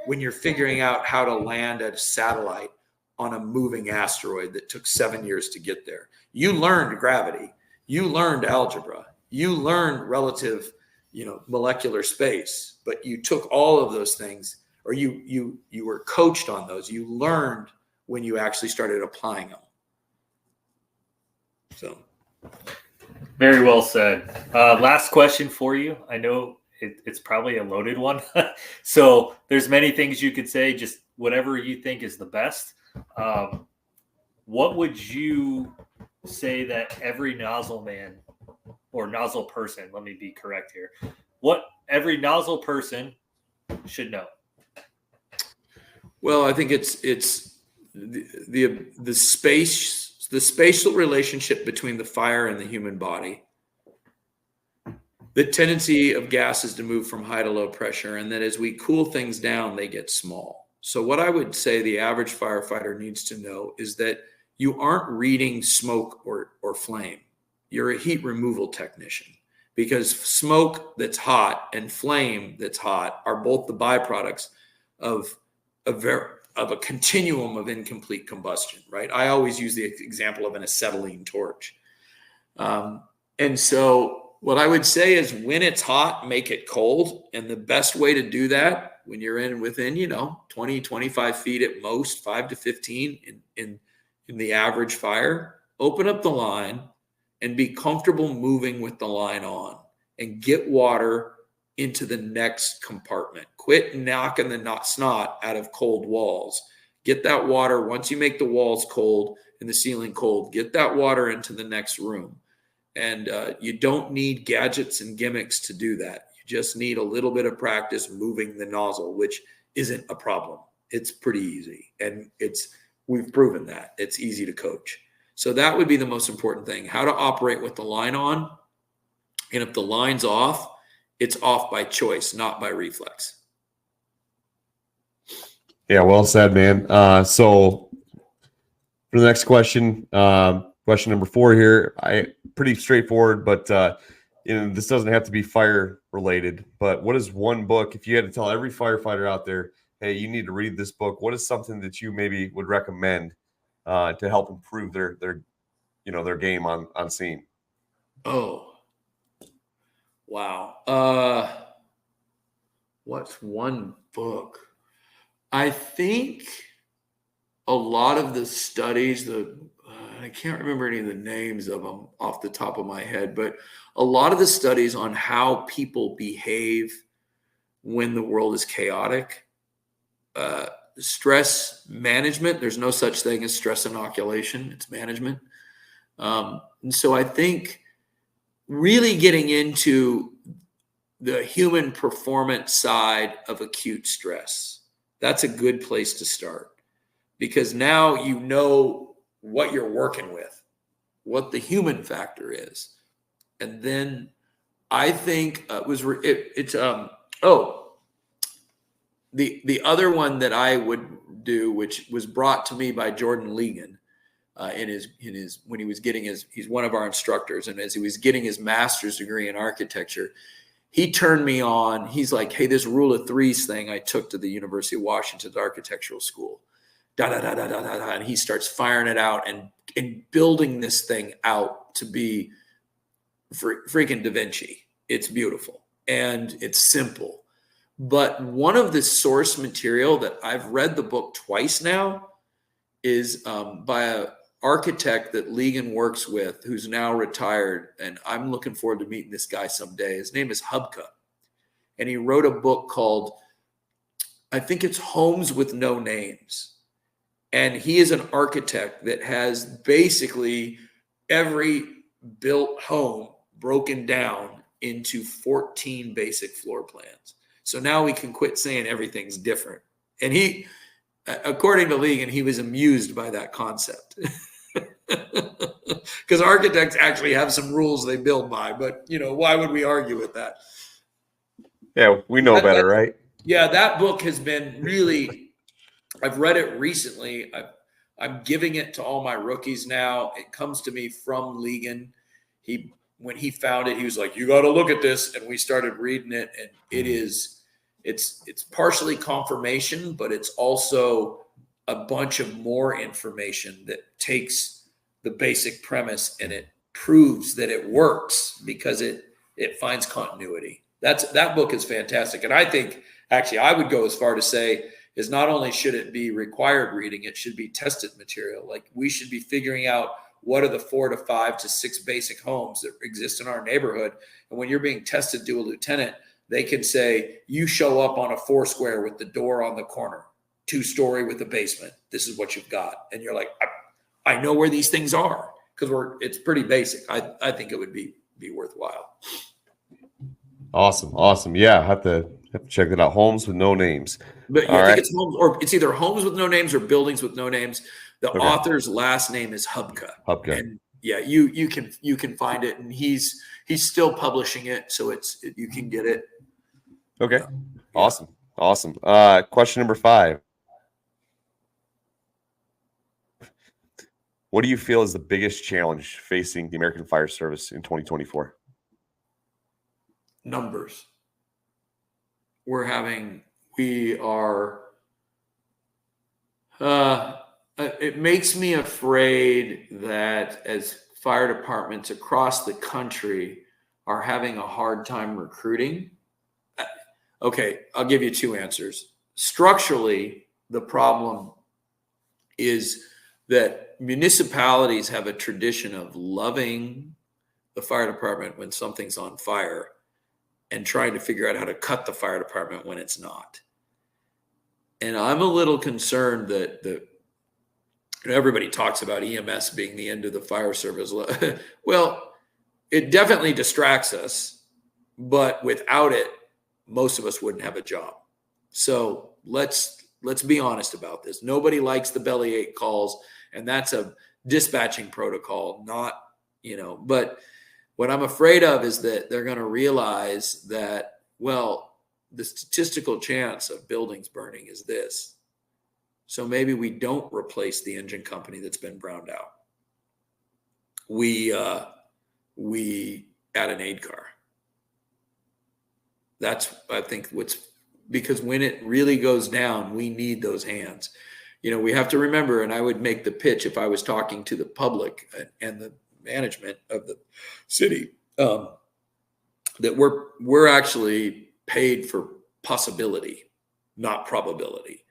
when you're figuring out how to land a satellite on a moving asteroid that took 7 years to get there. You learned gravity. You learned algebra. You learned relative molecular space, but you took all of those things, or you were coached on those. You learned when you actually started applying them. So very well said. Last question for you. I know it's probably a loaded one. So there's many things you could say, just whatever you think is the best. What would you say that every nozzle man or nozzle person, let me be correct here, what every nozzle person should know? Well, I think it's the spatial relationship between the fire and the human body, the tendency of gases to move from high to low pressure, and that as we cool things down, they get small. So what I would say the average firefighter needs to know is that you aren't reading smoke or flame. You're a heat removal technician, because smoke that's hot and flame that's hot are both the byproducts of a continuum of incomplete combustion, right? I always use the example of an acetylene torch. And so what I would say is, when it's hot, make it cold. And the best way to do that, when you're within, 20, 25 feet at most, 5 to 15 in the average fire, open up the line and be comfortable moving with the line on, and get water into the next compartment. Quit knocking the snot out of cold walls. Get that water, once you make the walls cold and the ceiling cold, get that water into the next room. And you don't need gadgets and gimmicks to do that. You just need a little bit of practice moving the nozzle, which isn't a problem. It's pretty easy. And we've proven that. It's easy to coach. So that would be the most important thing, how to operate with the line on. And if the line's off, it's off by choice, not by reflex. Yeah, well said, man. So for the next question, question number 4 here, pretty straightforward, but this doesn't have to be fire related. But what is one book, if you had to tell every firefighter out there, hey, you need to read this book, what is something that you maybe would recommend to help improve their game on scene? Oh, wow. What's one book? I think a lot of the studies, I can't remember any of the names of them off the top of my head, but a lot of the studies on how people behave when the world is chaotic, stress management. There's no such thing as stress inoculation. It's management. And so I think really getting into the human performance side of acute stress, that's a good place to start, because now you know what you're working with, what the human factor is. And then I think the other one that I would do, which was brought to me by Jordan Legan, when he was getting he's one of our instructors, and as he was getting his master's degree in architecture, he turned me on. He's like, hey, this rule of threes thing I took to the University of Washington's architectural school, and he starts firing it out and building this thing out to be freaking Da Vinci. It's beautiful and it's simple. But one of the source material that I've read the book twice now is by an architect that Legan works with, who's now retired. And I'm looking forward to meeting this guy someday. His name is Hubka. And he wrote a book called, I think it's Homes with No Names. And he is an architect that has basically every built home broken down into 14 basic floor plans. So now we can quit saying everything's different. And he, according to Legan, he was amused by that concept. Because architects actually have some rules they build by, but why would we argue with that? Yeah, we know better, right? Yeah, that book has been really, I've read it recently. I'm giving it to all my rookies now. It comes to me from Legan. When he found it, he was like, you got to look at this. And we started reading it, and it's partially confirmation, but it's also a bunch of more information that takes the basic premise and it proves that it works because it finds continuity. That book is fantastic. And I think actually I would go as far to say is not only should it be required reading, it should be tested material. Like, we should be figuring out what are the 4 to 5 to 6 basic homes that exist in our neighborhood. And when you're being tested to a lieutenant, they can say, you show up on a 4 square with the door on the corner, 2-story with a basement. This is what you've got. And you're like, I know where these things are, because it's pretty basic. I think it would be worthwhile. Awesome. Yeah, I have to check that out. Homes with No Names. But yeah, I think it's homes, or it's either Homes with No Names or Buildings with No Names. The author's last name is Hubka. And yeah, you can find it, and he's still publishing it, so you can get it. Okay. Awesome. Question number 5. What do you feel is the biggest challenge facing the American Fire Service in 2024? Numbers. We are, it makes me afraid that as fire departments across the country are having a hard time recruiting. Okay, I'll give you two answers. Structurally, the problem is that municipalities have a tradition of loving the fire department when something's on fire and trying to figure out how to cut the fire department when it's not. And I'm a little concerned that everybody talks about EMS being the end of the fire service. Well, it definitely distracts us, but without it, most of us wouldn't have a job. So let's be honest about this. Nobody likes the bellyache calls, and that's a dispatching protocol, not, but what I'm afraid of is that they're going to realize that, well, the statistical chance of buildings burning is this. So maybe we don't replace the engine company that's been browned out. We add an aid car. That's, I think, because when it really goes down, we need those hands. We have to remember, and I would make the pitch if I was talking to the public and the management of the city, that we're actually paid for possibility, not probability.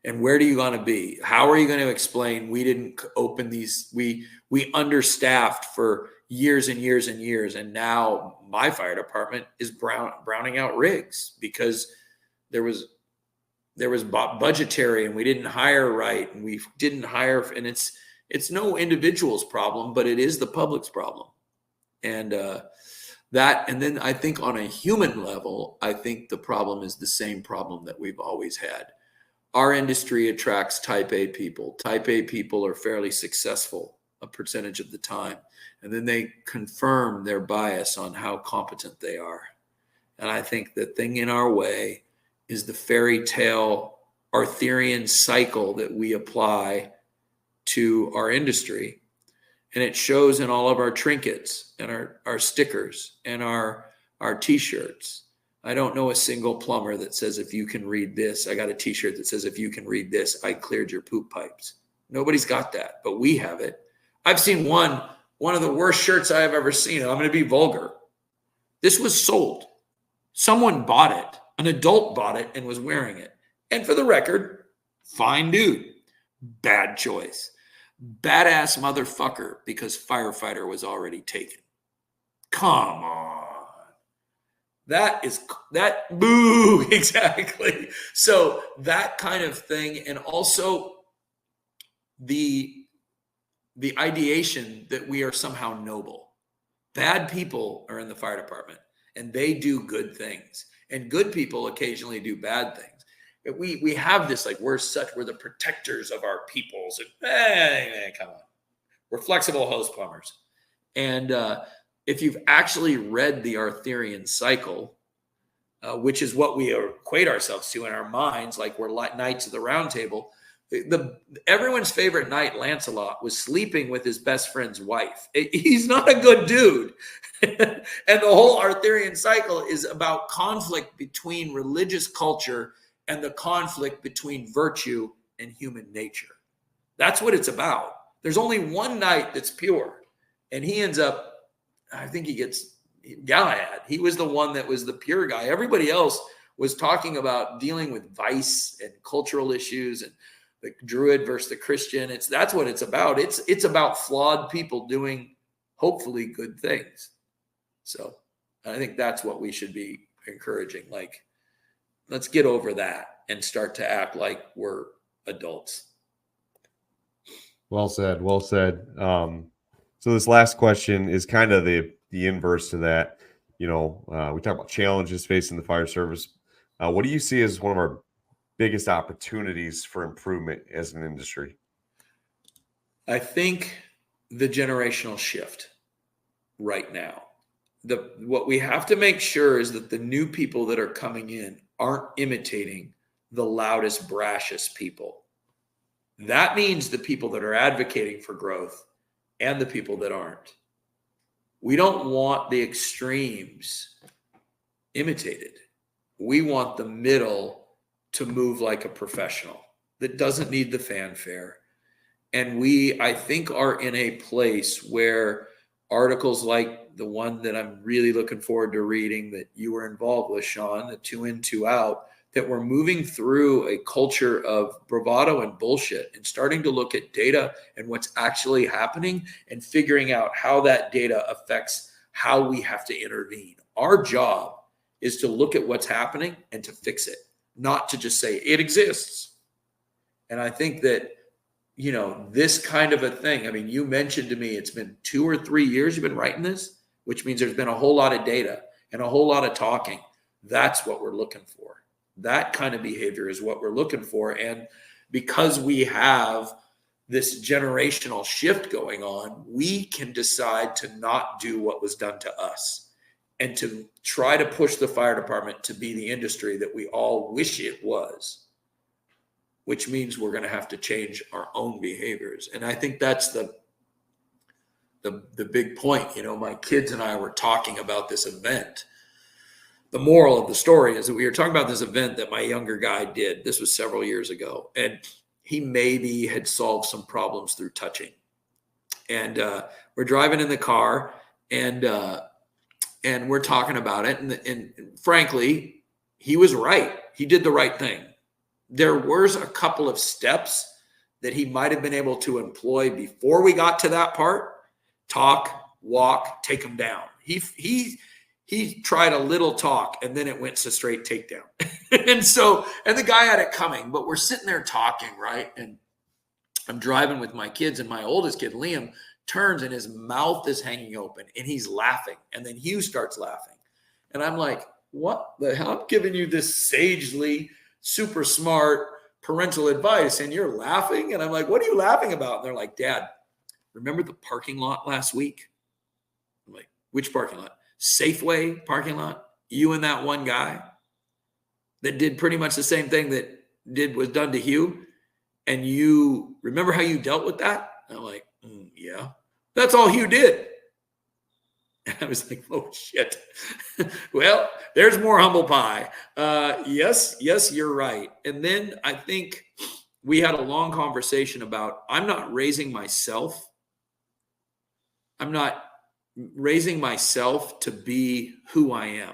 And where do you want to be? How are you going to explain we didn't open these? We understaffed for years and years and years, and now my fire department is browning out rigs because there was budgetary, and we didn't hire right, and we didn't hire, and it's no individual's problem, but it is the public's problem. And and then I think on a human level, I think the problem is the same problem that we've always had. Our industry attracts type A people. Type A people are fairly successful a percentage of the time, and then they confirm their bias on how competent they are. And I think the thing in our way is the fairy tale Arthurian cycle that we apply to our industry. And it shows in all of our trinkets and our stickers and our t-shirts. I don't know a single plumber that says, if you can read this, I got a t-shirt that says, if you can read this, I cleared your poop pipes. Nobody's got that, but we have it. I've seen one of the worst shirts I have ever seen. I'm going to be vulgar. This was sold. Someone bought it. An adult bought it and was wearing it. And for the record, fine dude. Bad choice. Badass motherfucker, because firefighter was already taken. Come on. Boo, exactly. So that kind of thing. And also the ideation that we are somehow noble. Bad people are in the fire department and they do good things. And good people occasionally do bad things. We have this, like, we're the protectors of our peoples. And, come on. We're flexible hose plumbers. And if you've actually read the Arthurian cycle, which is what we equate ourselves to in our minds, like we're knights of the round table, everyone's favorite knight, Lancelot, was sleeping with his best friend's wife. He's not a good dude. And the whole Arthurian cycle is about conflict between religious culture and the conflict between virtue and human nature. That's what it's about. There's only one knight that's pure, and he ends up, I think he gets Galahad. He was the one that was the pure guy. Everybody else was talking about dealing with vice and cultural issues and the Druid versus the Christian. That's what it's about. It's about flawed people doing hopefully good things. So I think that's what we should be encouraging. Like, let's get over that and start to act like we're adults. Well said. Well said. So this last question is kind of the inverse to that. We talk about challenges facing the fire service. What do you see as one of our biggest opportunities for improvement as an industry? I think the generational shift right now. What we have to make sure is that the new people that are coming in aren't imitating the loudest, brashest people. That means the people that are advocating for growth and the people that aren't. We don't want the extremes imitated. We want the middle to move like a professional that doesn't need the fanfare. And we, I think, are in a place where articles like the one that I'm really looking forward to reading that you were involved with, Sean, the 2 in, 2 out, that we're moving through a culture of bravado and bullshit and starting to look at data and what's actually happening and figuring out how that data affects how we have to intervene. Our job is to look at what's happening and to fix it, not to just say it exists. And I think that, you know, this kind of a thing, I mean, you mentioned to me, it's been 2 or 3 years you've been writing this, which means there's been a whole lot of data and a whole lot of talking. That's what we're looking for. That kind of behavior is what we're looking for. And because we have this generational shift going on, we can decide to not do what was done to us and to try to push the fire department to be the industry that we all wish it was, which means we're going to have to change our own behaviors. And I think that's the big point. You know, my kids and I were talking about this event. The moral of the story is that we were talking about this event that my younger guy did. This was several years ago. And he maybe had solved some problems through touching. And we're driving in the car and we're talking about it. And frankly, he was right. He did the right thing. There was a couple of steps that he might have been able to employ before we got to that part. Talk, walk, take him down. He tried a little talk and then it went to straight takedown. and the guy had it coming, but we're sitting there talking, right? And I'm driving with my kids and my oldest kid, Liam, turns and his mouth is hanging open and he's laughing. And then Hugh starts laughing. And I'm like, what the hell? I'm giving you this sagely, super smart parental advice and you're laughing. And I'm like, what are you laughing about? And they're like, Dad, remember the parking lot last week? I'm like, which parking lot? Safeway parking lot? You and that one guy that did pretty much the same thing that was done to Hugh. And you remember how you dealt with that? And I'm like, yeah, that's all Hugh did. And I was like, oh shit. Well, there's more humble pie. Yes, you're right. And then I think we had a long conversation about, I'm not raising myself to be who I am.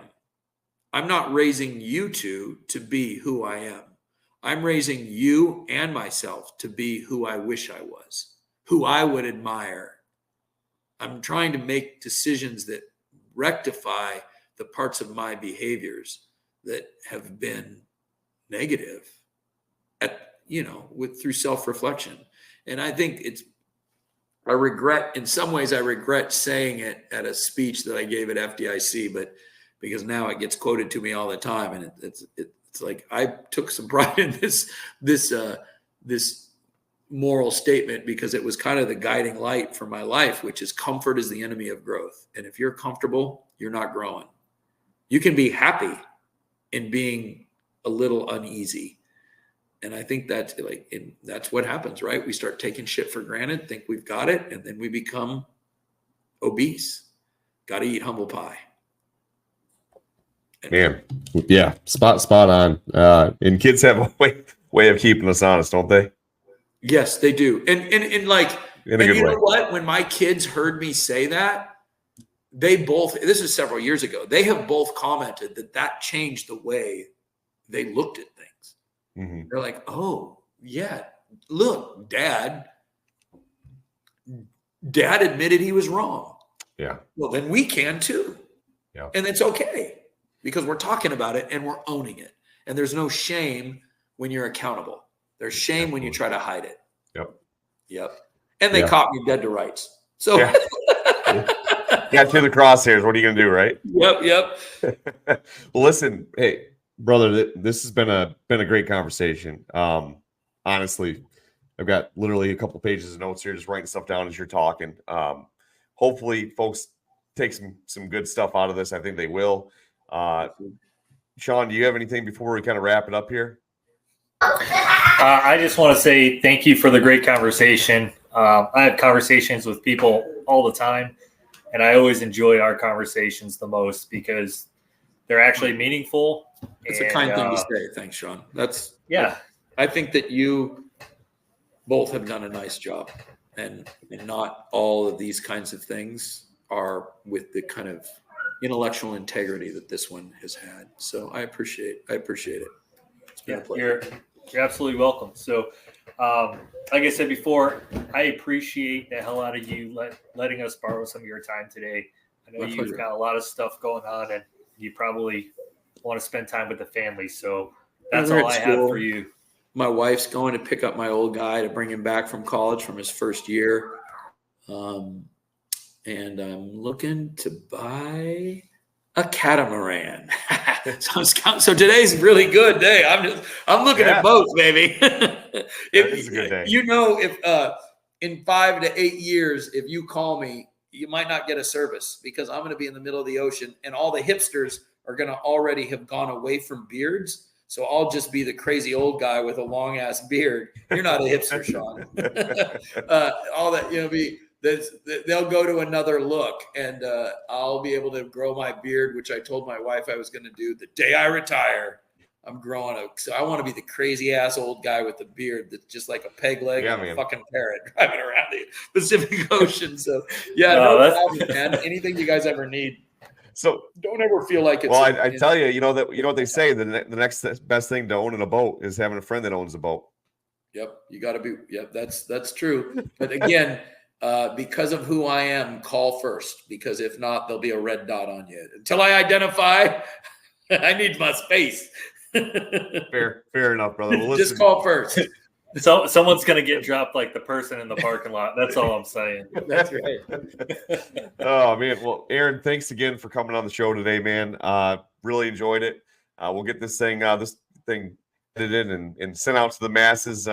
I'm not raising you two to be who I am. I'm raising you and myself to be who I wish I was, who I would admire. I'm trying to make decisions that rectify the parts of my behaviors that have been negative through self-reflection. And I think I regret saying it at a speech that I gave at FDIC, but because now it gets quoted to me all the time. And it's like, I took some pride in this moral statement because it was kind of the guiding light for my life, which is comfort is the enemy of growth. And if you're comfortable, you're not growing. You can be happy in being a little uneasy. And I think that's what happens, right? We start taking shit for granted, think we've got it, and then we become obese. Got to eat humble pie. Man, yeah, spot on. And kids have a way of keeping us honest, don't they? Yes, they do. And In a good you way. know what? When my kids heard me say that, this is several years ago, they have both commented that changed the way they looked at things. Mm-hmm. They're like, oh, yeah, look, Dad admitted he was wrong. Yeah. Well, then we can too. Yeah. And it's okay because we're talking about it and we're owning it. And there's no shame when you're accountable. There's shame when you try to hide it. Yep. And they caught me dead to rights. So got to the crosshairs. What are you going to do, right? Yep. Well, listen, hey, brother, this has been a great conversation. Honestly, I've got literally a couple pages of notes here, just writing stuff down as you're talking. Hopefully, folks take some good stuff out of this. I think they will. Sean, do you have anything before we kind of wrap it up here? I just want to say thank you for the great conversation. I have conversations with people all the time, and I always enjoy our conversations the most because they're actually meaningful. It's a kind thing to say. Thanks, Sean. Yeah. I think that you both have done a nice job, and not all of these kinds of things are with the kind of intellectual integrity that this one has had. So I appreciate it. It's been a pleasure. You're absolutely welcome. So, like I said before, I appreciate the hell out of you letting us borrow some of your time today. I know you've got a lot of stuff going on, and you probably want to spend time with the family. So that's all I have for you. My wife's going to pick up my old guy to bring him back from college from his first year. And I'm looking to buy a catamaran. So today's a really good day. I'm looking at boats, baby. It's a good day. If in 5 to 8 years, if you call me, you might not get a service because I'm going to be in the middle of the ocean and all the hipsters are going to already have gone away from beards. So I'll just be the crazy old guy with a long ass beard. You're not a hipster, Sean. All that, they'll go to another look, and I'll be able to grow my beard, which I told my wife I was going to do the day I retire. I'm growing so I want to be the crazy ass old guy with the beard that's just like a peg leg and a fucking parrot driving around the Pacific Ocean. So no problem, man. Anything you guys ever need. So don't ever feel like it's. Well, I tell you, what they say, the next best thing to owning a boat is having a friend that owns a boat. Yep, you got to be. Yep, that's true. But again, because of who I am, call first, because if not, there'll be a red dot on you. Until I identify, I need my space. Fair enough, brother. Well, just call first. So someone's going to get dropped like the person in the parking lot. That's all I'm saying. That's right. Oh, man. Well, Aaron, thanks again for coming on the show today, man. Really enjoyed it. We'll get this thing edited and sent out to the masses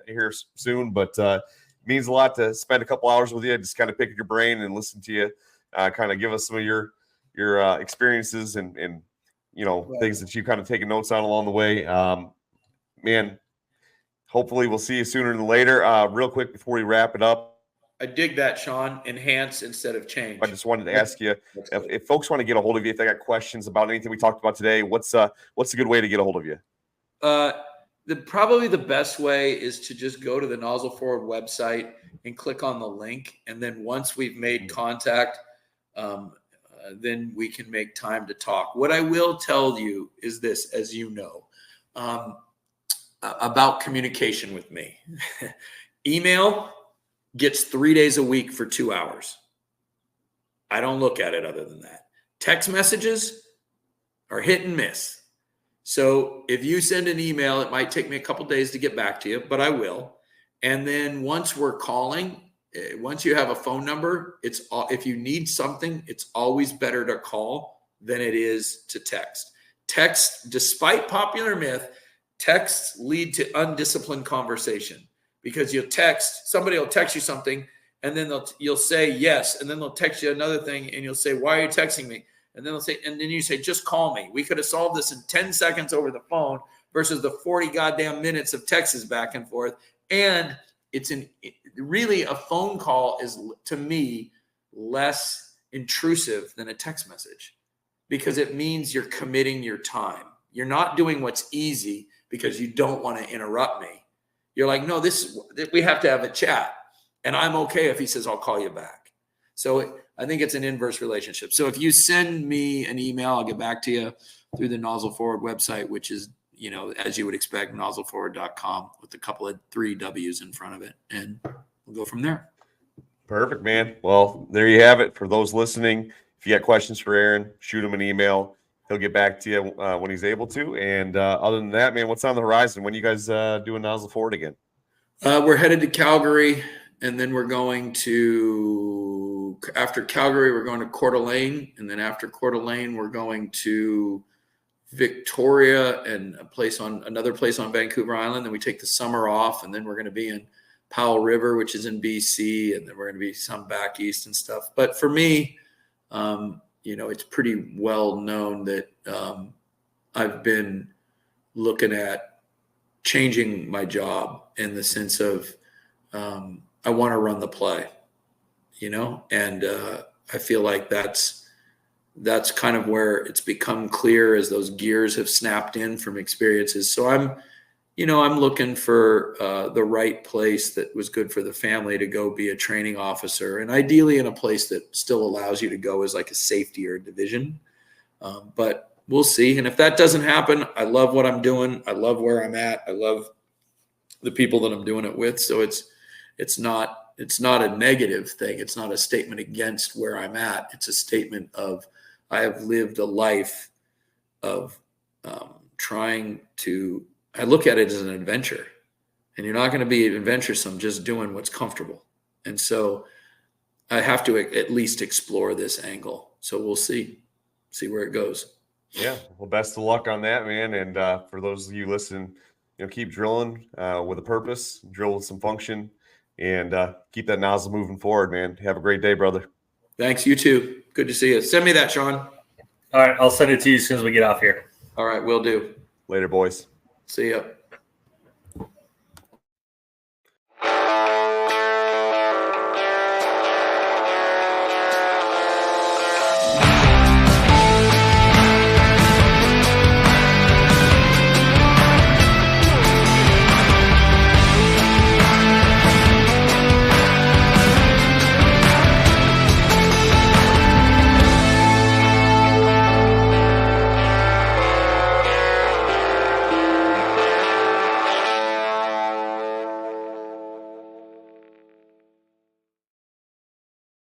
here soon. But it means a lot to spend a couple hours with you, just kind of pick your brain and listen to you, kind of give us some of your experiences and things that you kind of taken notes on along the way. Man, hopefully we'll see you sooner than later. Real quick before we wrap it up. I dig that, Sean. Enhance instead of change. I just wanted to ask you if folks want to get a hold of you, if they got questions about anything we talked about today, what's a good way to get a hold of you? Probably the best way is to just go to the Nozzle Forward website and click on the link. And then once we've made contact, then we can make time to talk. What I will tell you is this, as you know, about communication with me. Email gets 3 days a week for 2 hours. I don't look at it other than that. Text messages are hit and miss. So if you send an email, it might take me a couple days to get back to you, but I will. And then once we're calling, once you have a phone number, if you need something, it's always better to call than it is to text. Text, despite popular myth, texts lead to undisciplined conversation because somebody will text you something and then you'll say yes. And then they'll text you another thing and you'll say, why are you texting me? And then you say, just call me. We could have solved this in 10 seconds over the phone versus the 40 goddamn minutes of texts back and forth. And really a phone call is, to me, less intrusive than a text message because it means you're committing your time. You're not doing what's easy because you don't want to interrupt me. You're like, no, we have to have a chat. And I'm okay if he says, I'll call you back. So I think it's an inverse relationship. So if you send me an email, I'll get back to you through the Nozzle Forward website, which is, as you would expect, nozzleforward.com with a couple of 3 W's in front of it. And we'll go from there. Perfect, man. Well, there you have it. For those listening, if you got questions for Aaron, shoot him an email. He'll get back to you when he's able to. And other than that, man, what's on the horizon? When you guys doing Nozzle Forward again? We're headed to Calgary, and then we're going after Calgary, we're going to Coeur d'Alene. And then after Coeur d'Alene, we're going to Victoria and another place on Vancouver Island. Then we take the summer off, and then we're going to be in Powell River, which is in BC, and then we're going to be some back east and stuff. But for me, it's pretty well known that I've been looking at changing my job in the sense of I want to run the play, and I feel like that's kind of where it's become clear as those gears have snapped in from experiences. So I'm looking for the right place that was good for the family to go be a training officer, and ideally in a place that still allows you to go as like a safety or a division. But we'll see. And if that doesn't happen, I love what I'm doing. I love where I'm at. I love the people that I'm doing it with. So it's not a negative thing. It's not a statement against where I'm at. It's a statement of I have lived a life of trying to. I look at it as an adventure, and you're not going to be adventuresome just doing what's comfortable. And so I have to at least explore this angle. So we'll see where it goes. Yeah. Well, best of luck on that, man. And for those of you listening, keep drilling with a purpose, drill with some function, and keep that nozzle moving forward, man. Have a great day, brother. Thanks. You too. Good to see you. Send me that, Sean. All right. I'll send it to you as soon as we get off here. All right. Will do. Later, boys. See ya.